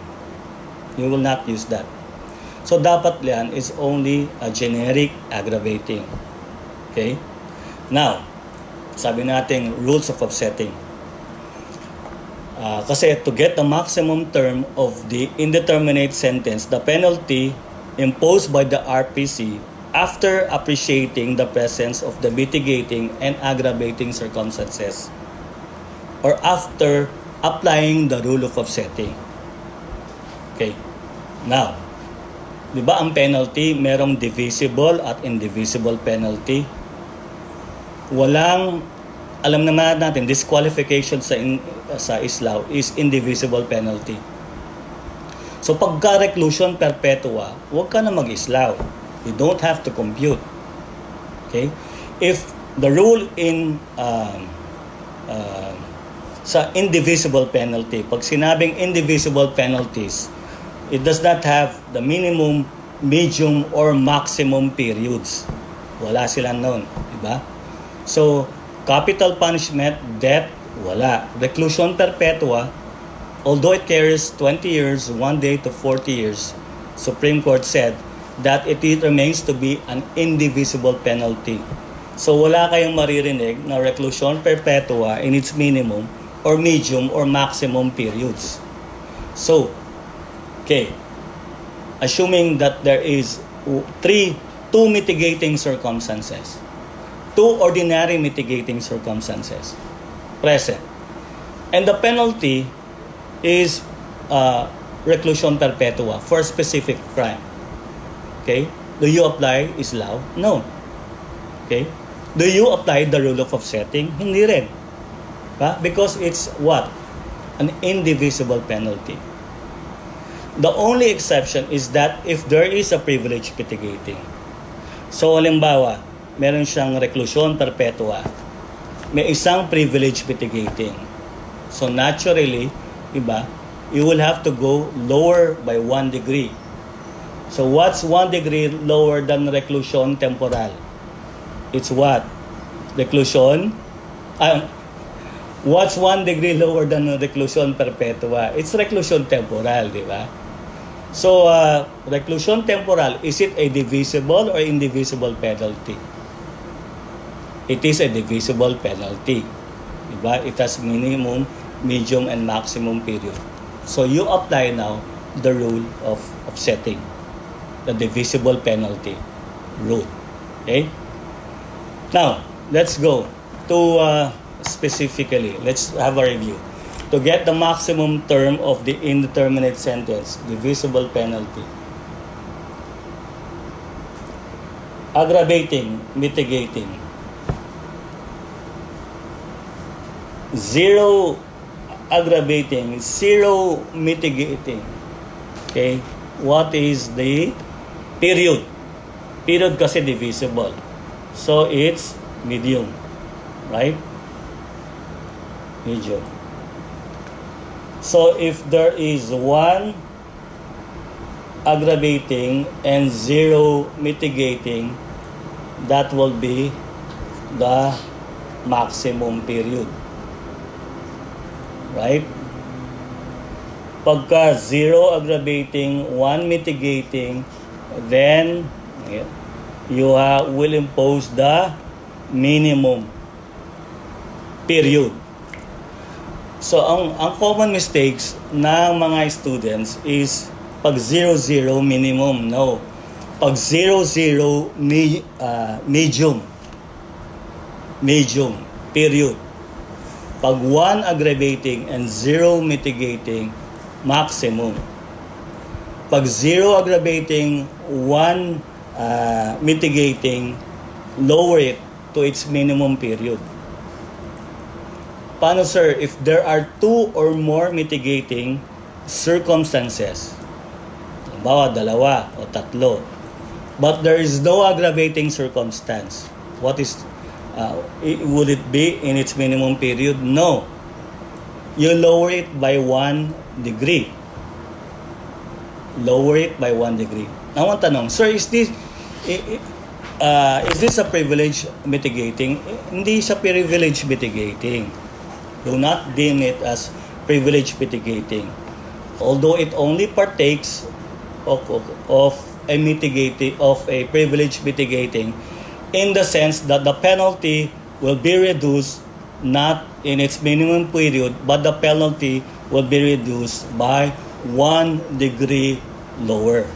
You will not use that. So dapat yan is only a generic aggravating. Okay? Now, sabi natin rules of offsetting. Kasi to get the maximum term of the indeterminate sentence, the penalty imposed by the RPC after appreciating the presence of the mitigating and aggravating circumstances or after applying the rule of offsetting. Okay. Now, di ba ang penalty merong divisible at indivisible penalty? Walang, alam naman natin, disqualification sa islaw is indivisible penalty. So pagka reclusion perpetua, huwag ka na mag-islaw. You don't have to compute. Okay? If the rule in sa indivisible penalty, pag sinabing indivisible penalties, it does not have the minimum, medium, or maximum periods. Wala silang noon. Diba? So, capital punishment, death, wala. Reclusion perpetua, although it carries 20 years, 1 day to 40 years, Supreme Court said that it remains to be an indivisible penalty. So wala kayong maririnig na reclusion perpetua in its minimum or medium or maximum periods. So, okay, assuming that there is two mitigating circumstances, two ordinary mitigating circumstances present, and the penalty is reclusion perpetua for a specific crime. Okay? Do you apply islaw? No. Okay? Do you apply the rule of offsetting? Hindi rin. Because it's what? An indivisible penalty. The only exception is that if there is a privilege mitigating. So, halimbawa, meron siyang reclusion perpetua. May isang privilege mitigating. So, naturally, diba, you will have to go lower by 1 degree. So what's 1 degree lower than reclusion temporal? It's what? Reclusion? What's 1 degree lower than reclusion perpetua? It's reclusion temporal, di ba? So, reclusion temporal, is it a divisible or indivisible penalty? It is a divisible penalty. Di ba? It has minimum, medium, and maximum period. So, you apply now the rule of offsetting. The divisible penalty rule. Okay? Now, let's go to specifically, let's have a review. To get the maximum term of the indeterminate sentence, divisible penalty. Aggravating, mitigating. 0 aggravating, 0 mitigating. Okay? what is the period. Period kasi divisible. So, it's medium. Right? Medium. So, if there is 1 aggravating and 0 mitigating, that will be the maximum period. Right? Pagka 0 aggravating, 1 mitigating, then you will impose the minimum period. So, ang common mistakes ng mga students is pag 0-0 minimum, no. Pag 0-0 medium, period. Pag 1 aggravating and 0 mitigating, maximum. Pag 0 aggravating, 1 mitigating, lower it to its minimum period. Paano, sir, if there are 2 or more mitigating circumstances? Halimbawa, 2 o 3. But there is no aggravating circumstance. What is, would it be in its minimum period? No. You lower it by 1 degree. Lower it by 1 degree. Now, ang tanong, sir, is this a privilege mitigating? Hindi siya privilege mitigating. Do not deem it as privilege mitigating. Although it only partakes of a privilege mitigating in the sense that the penalty will be reduced not in its minimum period, but the penalty will be reduced by 1 degree lower.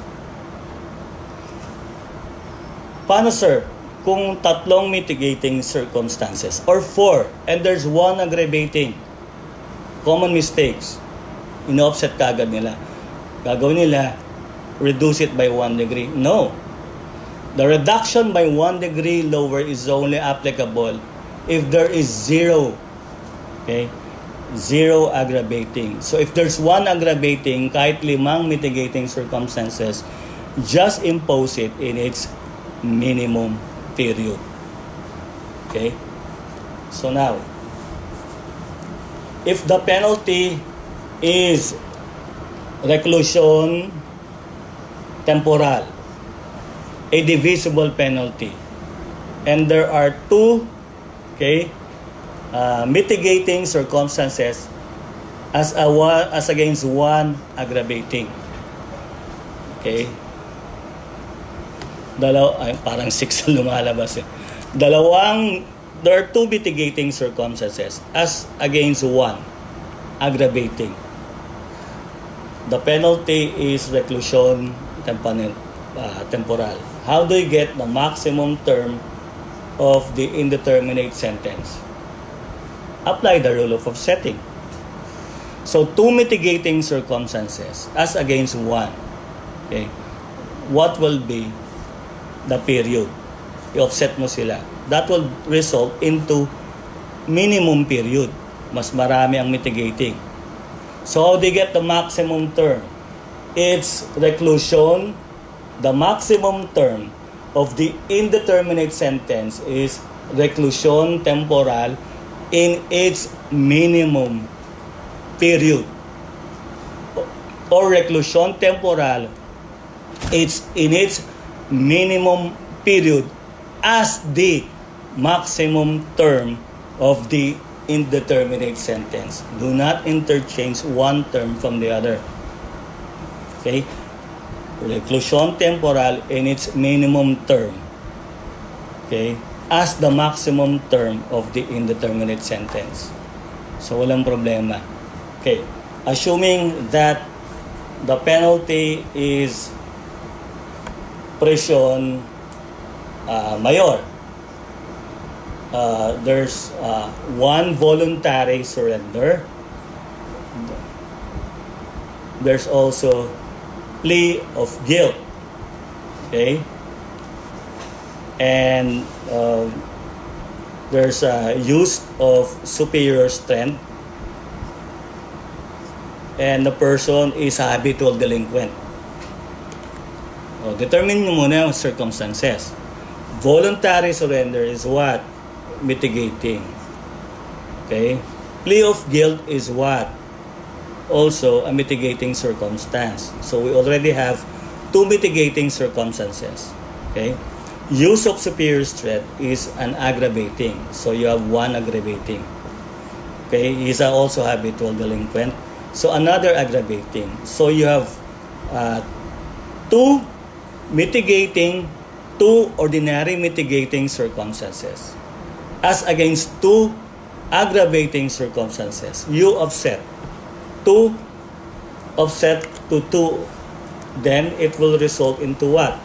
Paano, sir? Kung 3 mitigating circumstances or 4 and there's 1 aggravating, common mistakes, ino-offset kagad nila. Gagawin nila, reduce it by 1 degree. No. The reduction by 1 degree lower is only applicable if there is 0. Okay? 0 aggravating. So if there's 1 aggravating, kahit 5 mitigating circumstances, just impose it in its minimum period. Okay? So now, if the penalty is reclusion temporal, a divisible penalty, and there are 2 mitigating circumstances as against 1 aggravating. Okay? Parang 6 lumalabas eh. There are 2 mitigating circumstances as against 1 aggravating. The penalty is reclusion temporal. How do you get the maximum term of the indeterminate sentence? Apply the rule of offsetting. So 2 mitigating circumstances as against 1. Okay? What will be the period? I-offset mo sila. That will result into minimum period. Mas marami ang mitigating. So how do you get the maximum term? It's reclusion. The maximum term of the indeterminate sentence is reclusion temporal in its minimum period. Or reclusion temporal, it's in its minimum period as the maximum term of the indeterminate sentence. Do not interchange one term from the other. Okay? Reclusion temporal in its minimum term. Okay? As the maximum term of the indeterminate sentence. So, walang problema. Okay. Assuming that the penalty is prison mayor. There's 1 voluntary surrender. There's also plea of guilt. Okay? And there's a use of superior strength. And the person is a habitual delinquent. O, determine nyo muna yung circumstances. Voluntary surrender is what? Mitigating. Okay? Plea of guilt is what? Also a mitigating circumstance. So we already have two mitigating circumstances. Okay? Use of superior threat is an aggravating. So you have one aggravating. Okay? He's also habitual delinquent. So another aggravating. So you have two mitigating, two ordinary mitigating circumstances. As against two aggravating circumstances, you offset two to two, then it will result into what?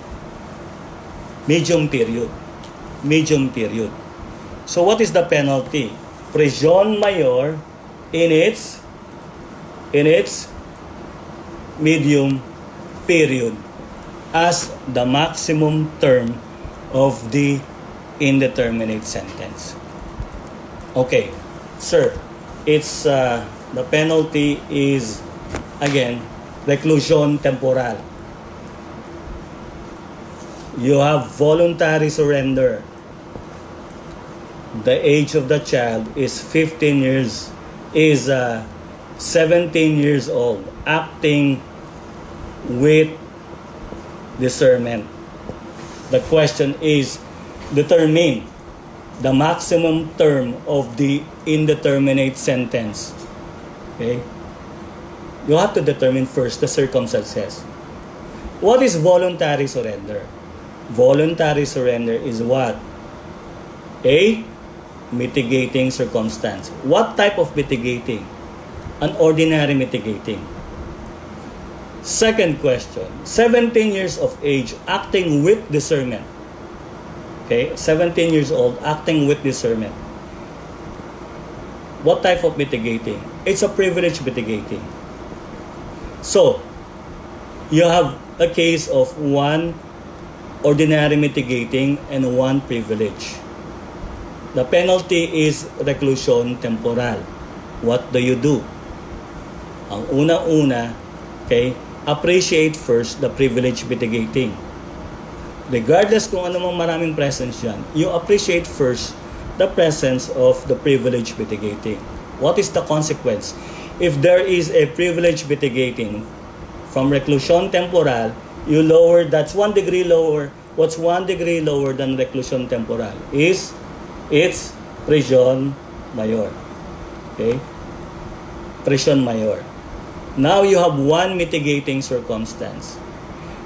Medium period. Medium period. So what is the penalty? Prisión mayor in its medium period as the maximum term of the indeterminate sentence. Okay, sir, it's the penalty is again reclusion temporal. You have voluntary surrender. The age of the child is 17 years old, acting with discernment. The question is, determine the maximum term of the indeterminate sentence. Okay? You have to determine first the circumstances. What is voluntary surrender? Voluntary surrender is what? A mitigating circumstance. What type of mitigating? An ordinary mitigating. Second question, 17 years of age, acting with discernment. Okay, 17 years old, acting with discernment. What type of mitigating? It's a privilege mitigating. So, you have a case of one ordinary mitigating and one privilege. The penalty is reclusion temporal. What do you do? Ang una-una, okay, appreciate first the privilege mitigating. Regardless kung ano mang maraming presence yan, you appreciate first the presence of the privilege mitigating. What is the consequence? If there is a privilege mitigating from reclusion temporal, you lower, that's 1 degree lower. What's 1 degree lower than reclusion temporal? It's prisión mayor. Okay? Prisión mayor. Now you have one mitigating circumstance.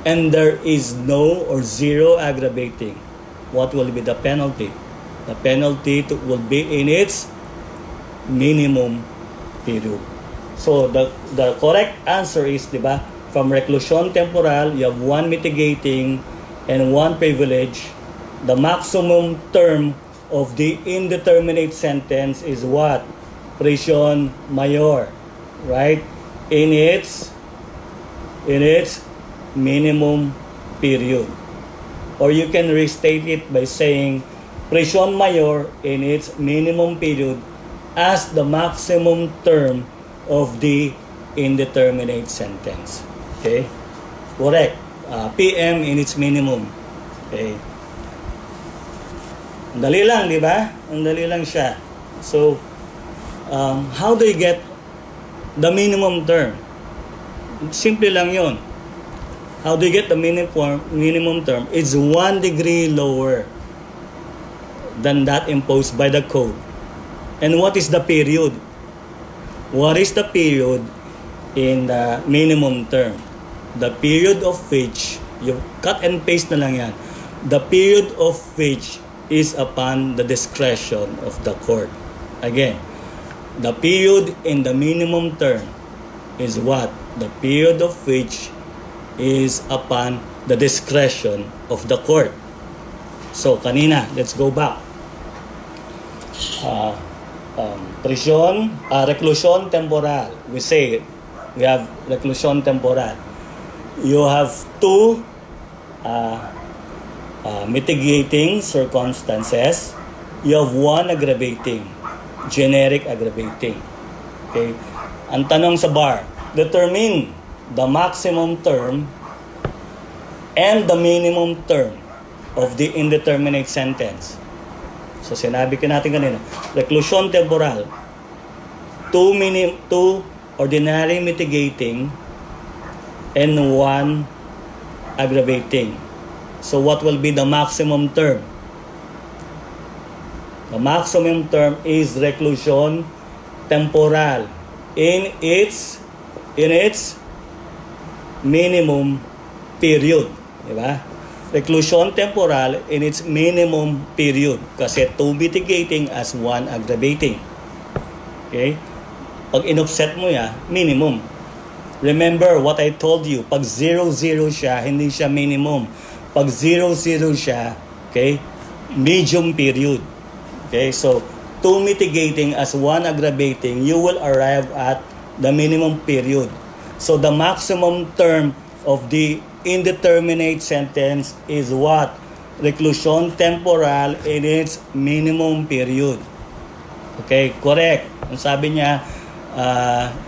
And there is no or zero aggravating. What will be the penalty? The penalty will be in its minimum period. So the correct answer is, di ba, from reclusion temporal, you have one mitigating and one privilege. The maximum term of the indeterminate sentence is what? Prisión mayor, right? In its minimum period. Or you can restate it by saying prisión mayor in its minimum period as the maximum term of the indeterminate sentence. Okay? Correct. PM in its minimum. Okay? Ang dali lang, di ba? Ang dali lang siya. So, how do you get the minimum term? Simple lang yon. How do you get the minimum term? It's 1 degree lower than that imposed by the code. And what is the period? What is the period in the minimum term? The period of which, you cut and paste na lang yan. The period of which is upon the discretion of the court. Again, the period in the minimum term is what? The period of which is upon the discretion of the court. So, kanina, let's go back. Reclusion temporal. We say, we have reclusion temporal. You have two mitigating circumstances. You have one aggravating, generic aggravating. Okay? Ang tanong sa bar, determine the maximum term and the minimum term of the indeterminate sentence. So sinabi ka natin kanina, reclusion temporal, two ordinary mitigating and one aggravating. So what will be the maximum term? The maximum term is reclusion temporal in its minimum period, di ba? Reclusion temporal in its minimum period kasi two mitigating as one aggravating. Okay? Pag in-offset mo ya, minimum. Remember what I told you, pag 0-0 siya, hindi siya minimum. Pag 0-0 siya, okay, medium period. Okay, so two mitigating as one aggravating, you will arrive at the minimum period. So the maximum term of the indeterminate sentence is what? Reclusion temporal in its minimum period. Okay, correct. Ang sabi niya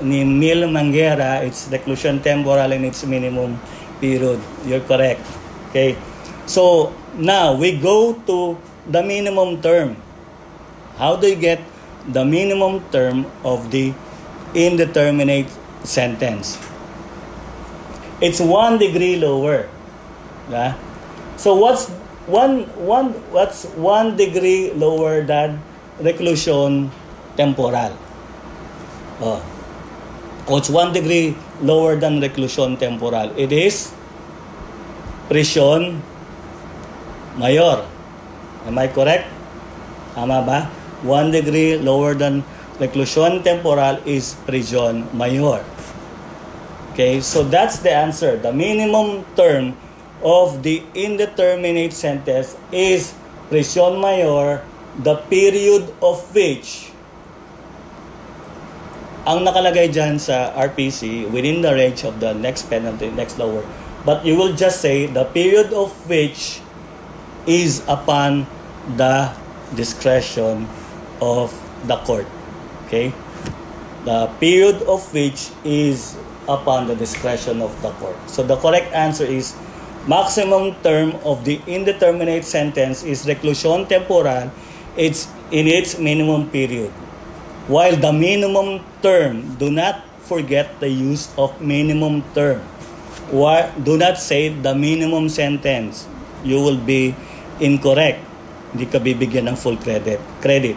ni Neil Manguera, it's reclusion temporal in its minimum period. You're correct. Okay. So now we go to the minimum term. How do you get the minimum term of the indeterminate sentence? It's 1 degree lower. Yeah? So what's one degree lower than reclusion temporal? What's 1 degree lower than reclusion temporal? It is prisión mayor. Am I correct? Tama ba? 1 degree lower than reclusion temporal is prisión mayor. Okay, so that's the answer. The minimum term of the indeterminate sentence is prisión mayor, the period of which ang nakalagay dyan sa RPC within the range of the next penalty, next lower. But you will just say the period of which is upon the discretion of the court. Okay? The period of which is upon the discretion of the court. So the correct answer is maximum term of the indeterminate sentence is reclusion temporal. It's in its minimum period. While the minimum term, do not forget the use of minimum term. Do not say the minimum sentence. You will be incorrect. Hindi ka bibigyan ng full credit.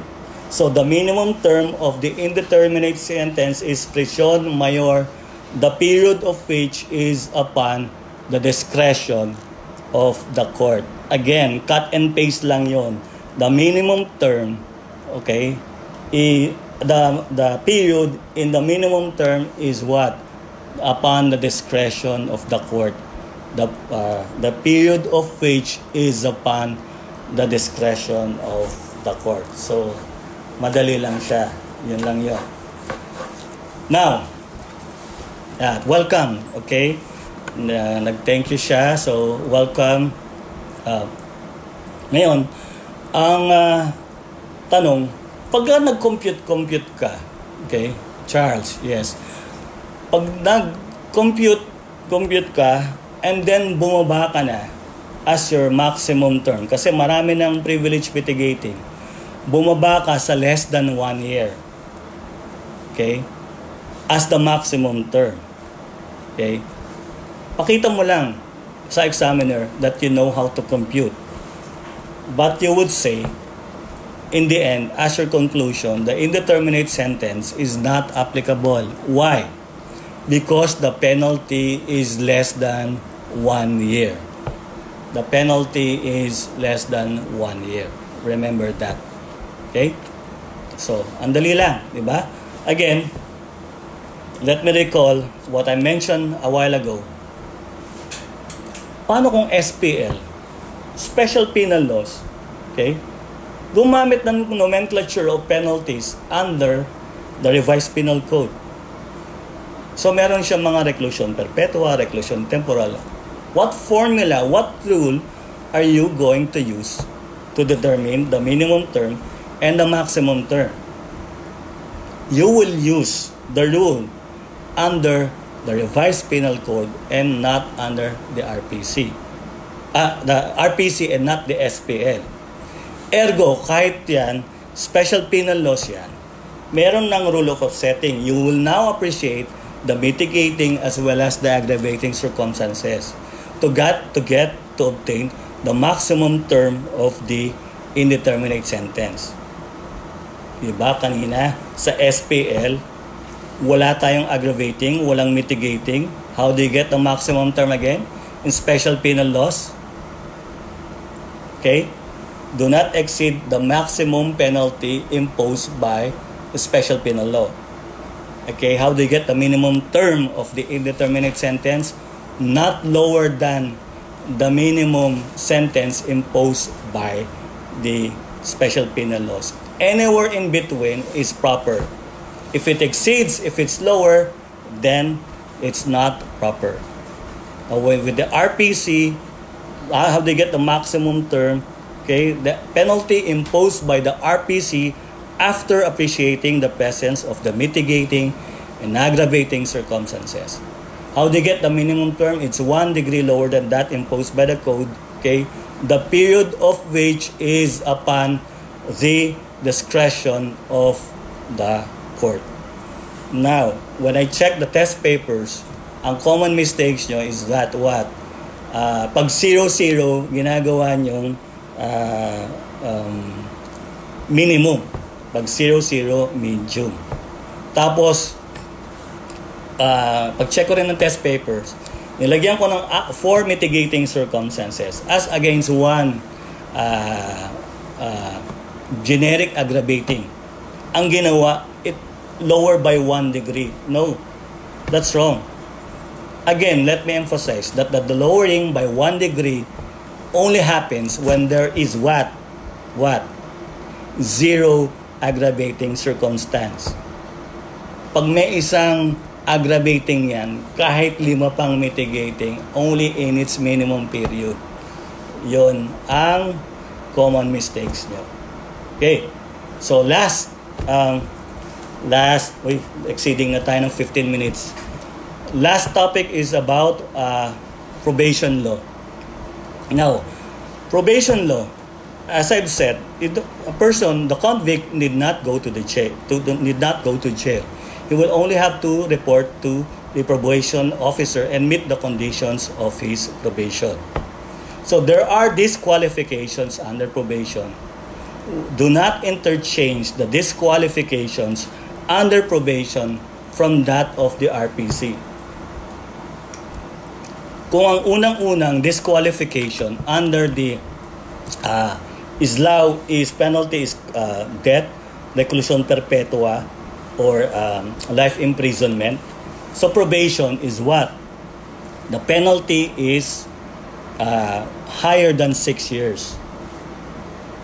So the minimum term of the indeterminate sentence is prisión mayor, the period of which is upon the discretion of the court. Again, cut and paste lang yon. The minimum term, okay, the period in the minimum term is what? Upon the discretion of the court. The period of which is upon the discretion of the court. So, madali lang siya. Yun lang yun. Now, welcome. Okay? Nag-thank you siya. So, welcome. Ngayon, ang tanong, pagka nag-compute ka, okay? Charles, yes. Pag nag-compute ka, and then bumaba ka na as your maximum term, kasi marami ng privilege mitigating, bumaba ka sa less than 1 year. Okay? As the maximum term. Okay? Pakita mo lang sa examiner that you know how to compute. But you would say, in the end, as your conclusion, the indeterminate sentence is not applicable. Why? Because the penalty is less than 1 year. The penalty is less than 1 year. Remember that. Okay? So, andali lang, di ba? Again, let me recall what I mentioned a while ago. Paano kung SPL, Special Penal Laws, okay, gumamit ng nomenclature of penalties under the Revised Penal Code? So, meron siyang mga reclusion perpetua, reclusion temporal. What formula, what rule are you going to use to determine the minimum term and the maximum term? You will use the rule under the Revised Penal Code and not under the RPC. the RPC and not the SPL. Ergo, kahit yan, special penal laws yan, meron ng rule of offsetting. You will now appreciate the mitigating as well as the aggravating circumstances to obtain the maximum term of the indeterminate sentence. Diba kanina sa SPL, wala tayong aggravating, walang mitigating. How do you get the maximum term again? In special penal laws, okay, do not exceed the maximum penalty imposed by the special penal law. Okay, how do you get the minimum term of the indeterminate sentence? Not lower than the minimum sentence imposed by the special penal laws. Anywhere in between is proper. If it exceeds, if it's lower, then it's not proper. With the RPC, how do you get the maximum term? Okay, the penalty imposed by the RPC after appreciating the presence of the mitigating and aggravating circumstances. How do you get the minimum term? It's 1 degree lower than that imposed by the code. Okay, the period of which is upon the discretion of the court. Now, when I check the test papers, ang common mistakes nyo is that what? Pag 0-0, ginagawa nyong minimum. Pag 0-0, medium. Tapos, pag-check ko rin ng test papers, nilagyan ko ng 4 mitigating circumstances as against 1 generic aggravating. Ang ginawa, it lower by 1 degree. No, that's wrong. Again, let me emphasize that the lowering by 1 degree only happens when there is what? 0 aggravating circumstance. Pag may isang aggravating yan, kahit 5 pang mitigating, only in its minimum period. Yon ang common mistakes nyo. Okay. So exceeding na tayo ng 15 minutes. Last topic is about probation law. Now, probation law, as I've said, the convict need not go to jail. He will only have to report to the probation officer and meet the conditions of his probation. So there are disqualifications under probation. Do not interchange the disqualifications under probation from that of the RPC. Kung ang unang-unang disqualification under the law is penalty is death, reclusion perpetua, or life imprisonment. So probation is what? The penalty is higher than 6 years.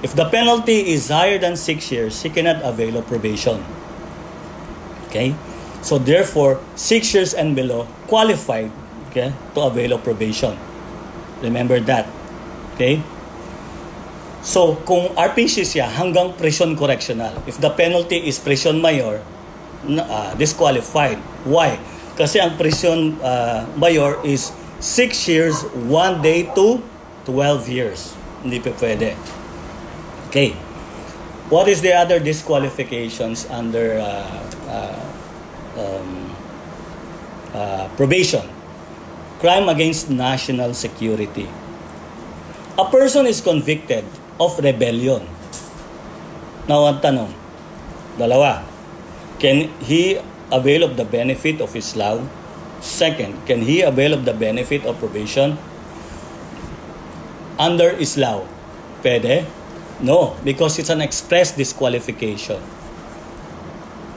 If the penalty is higher than 6 years, he cannot avail of probation. Okay? So therefore, 6 years and below qualified, okay, to avail of probation. Remember that. Okay? So, kung RPC siya, hanggang prison correctional. If the penalty is prison mayor, disqualified. Why? Kasi ang prison mayor is 6 years, 1 day to 12 years. Hindi pa pwede. Okay. What is the other disqualifications under probation? Crime against national security. A person is convicted of rebellion. Now, ang tanong, dalawa. Can he avail of the benefit of his law? Second, can he avail of the benefit of probation? Under his law, pwede? No, because it's an express disqualification.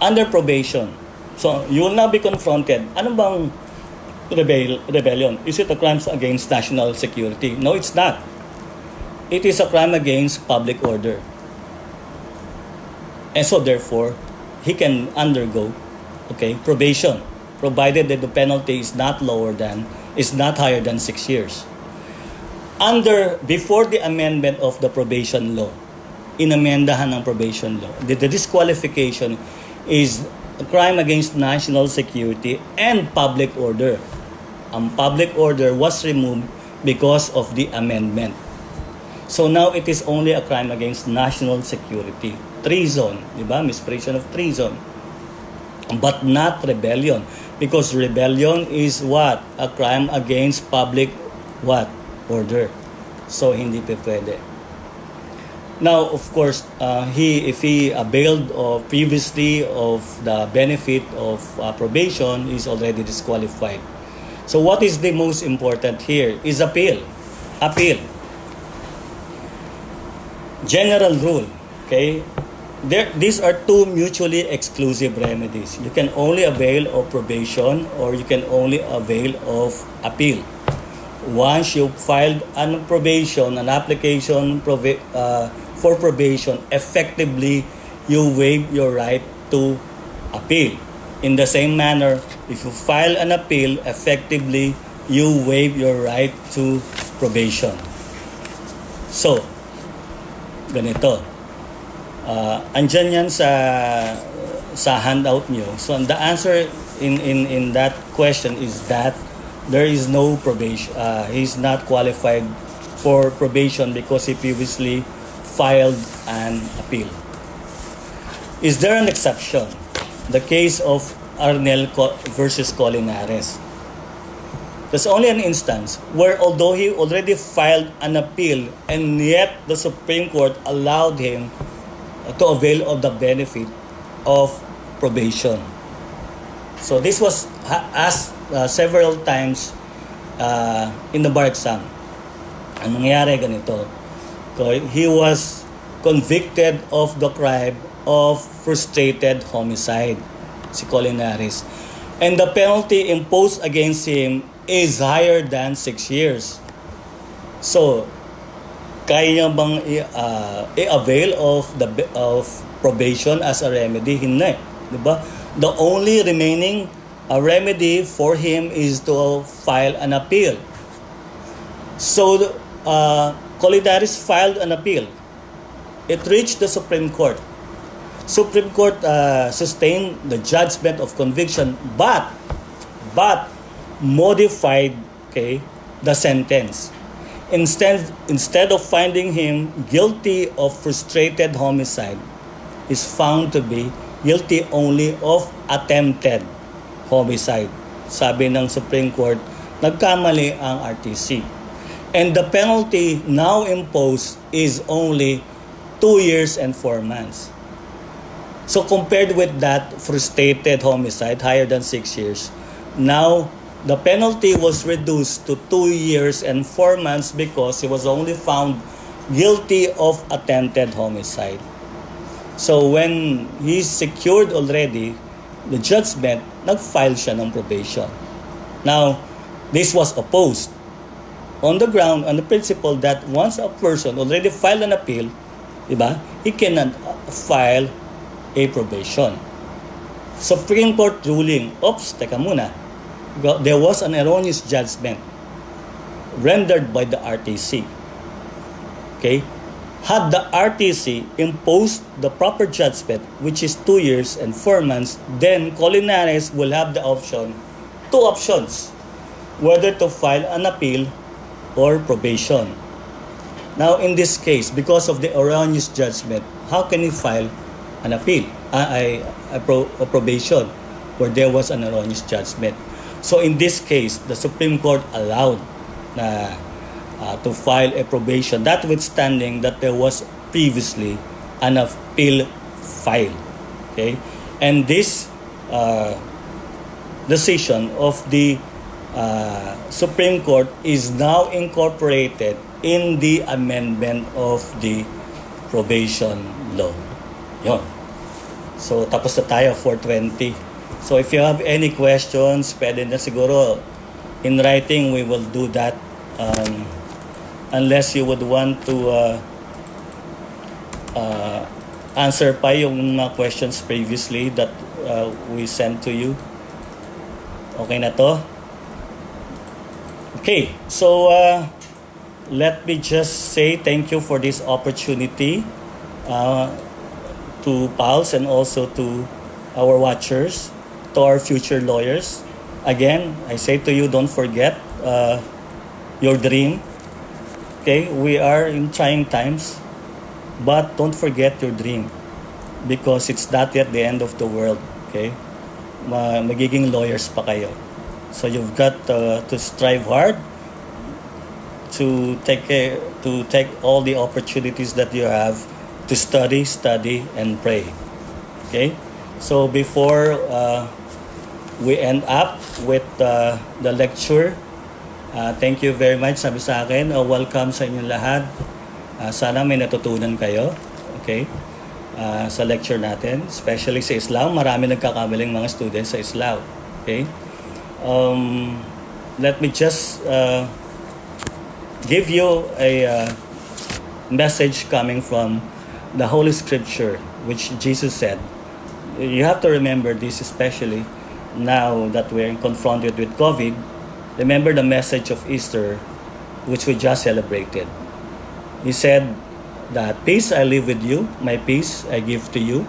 Under probation, so you will now be confronted. Ano bang rebellion? Is it a crime against national security? No, it's not. It is a crime against public order. And so therefore, he can undergo, okay, probation, provided that the penalty is not higher than 6 years. Before the amendment of the probation law, inamendahan ng probation law, the disqualification is a crime against national security and public order. Ang public order was removed because of the amendment. So now it is only a crime against national security. Treason, di ba? Misprision of treason. But not rebellion. Because rebellion is what? A crime against public what? Order. So hindi pa pwede. Now, of course, if he availed previously of the benefit of probation, is already disqualified. So what is the most important here is appeal. Appeal. General rule, okay? These are two mutually exclusive remedies. You can only avail of probation or you can only avail of appeal. Once you filed an application for probation, effectively you waive your right to appeal. In the same manner, if you file an appeal, effectively you waive your right to probation. So, ganito. Andyan yan sa handout nyo. So the answer in that question is that there is no probation. He's not qualified for probation because he previously filed an appeal. Is there an exception? The case of Arnel versus Colinares. There's only an instance where although he already filed an appeal and yet the Supreme Court allowed him to avail of the benefit of probation. So this was asked several times in the bar exam. Ang nangyari ganito, he was convicted of the crime of frustrated homicide, si Colinares. And the penalty imposed against him is higher than 6 years. So, kaya niya bang i-avail of probation as a remedy? Hindi. Diba? The only remaining remedy for him is to file an appeal. So, Colinares filed an appeal. It reached the Supreme Court. Supreme Court sustained the judgment of conviction but modified the sentence. Instead of finding him guilty of frustrated homicide, is found to be guilty only of attempted homicide. Sabi ng Supreme Court, nagkamali ang RTC. And the penalty now imposed is only 2 years and 4 months. So compared with that frustrated homicide, higher than 6 years, now the penalty was reduced to 2 years and 4 months because he was only found guilty of attempted homicide. So when he secured already the judgment, nag-file siya ng probation. Now, this was opposed on the ground, on the principle that once a person already filed an appeal, diba, he cannot file a probation. Supreme Court ruling, teka muna, there was an erroneous judgment rendered by the RTC. Okay? Had the RTC imposed the proper judgment, which is 2 years and 4 months, then Colinares will have the option, 2 options, whether to file an appeal or probation. Now, in this case, because of the erroneous judgment, how can he file an appeal, a probation, where there was an erroneous judgment? So in this case, the Supreme Court allowed to file a probation, notwithstanding that there was previously an appeal filed. Okay, and this decision of the Supreme Court is now incorporated in the amendment of the probation law. Yon. So tapos na tayo, 4:20. So if you have any questions, pwede na siguro in writing, we will do that. Unless you would want to answer pa yung mga questions previously that we sent to you. Okay na to? Okay, so let me just say thank you for this opportunity to PALS and also to our watchers, to our future lawyers. Again, I say to you, don't forget, your dream. Okay, we are in trying times, but don't forget your dream because it's not yet the end of the world. Okay, magiging lawyers pa kayo. So you've got to strive hard to take all the opportunities that you have to study, and pray. Okay, so before we end up with the lecture, thank you very much. Sabi sa akin, welcome sa inyong lahat. Sana may natutunan kayo. Okay, sa lecture natin, especially sa Islam. Marami nagkakamaling mga students sa Islam. Okay, let me just give you a message coming from the Holy Scripture, which Jesus said. You have to remember this, especially now that we're confronted with COVID. Remember the message of Easter, which we just celebrated. He said that peace I leave with you, my peace I give to you.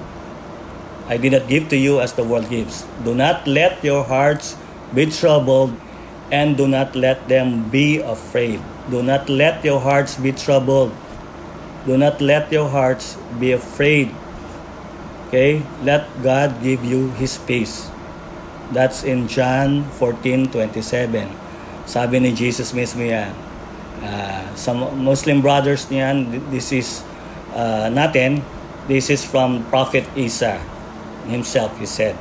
I did not give to you as the world gives. Do not let your hearts be troubled, and do not let them be afraid. Do not let your hearts be troubled. Do not let your hearts be afraid. Okay? Let God give you His peace. That's in John 14:27. Sabi ni Jesus mismo yan. Sa Muslim brothers niyan, this is natin, this is from Prophet Isa himself, he said.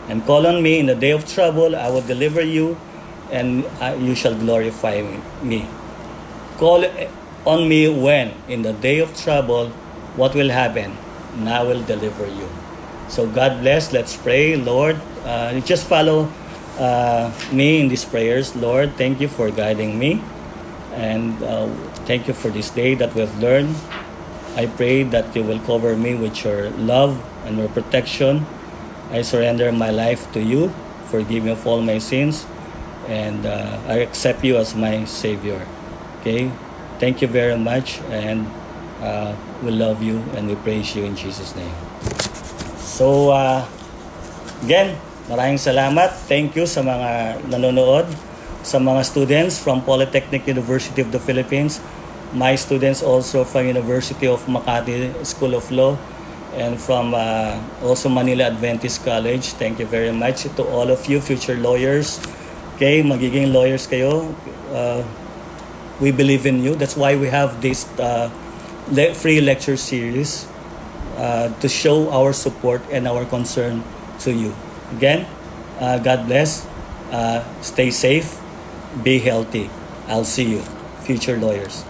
And call on me in the day of trouble, I will deliver you, and you shall glorify me. Call on me when? In the day of trouble, what will happen? And I will deliver you. So God bless. Let's pray. Lord, just follow me in these prayers. Lord, thank you for guiding me. And thank you for this day that we've learned. I pray that you will cover me with your love and your protection. I surrender my life to you. Forgive me of all my sins. And I accept you as my Savior. Okay? Thank you very much. And we love you and we praise you in Jesus' name. So, again, maraming salamat. Thank you sa mga nanonood, sa mga students from Polytechnic University of the Philippines, my students also from University of Makati School of Law, and from also Manila Adventist College. Thank you very much to all of you future lawyers. Okay, magiging lawyers kayo. We believe in you. That's why we have this free lecture series to show our support and our concern to you. Again, God bless. Stay safe. Be healthy. I'll see you, future lawyers.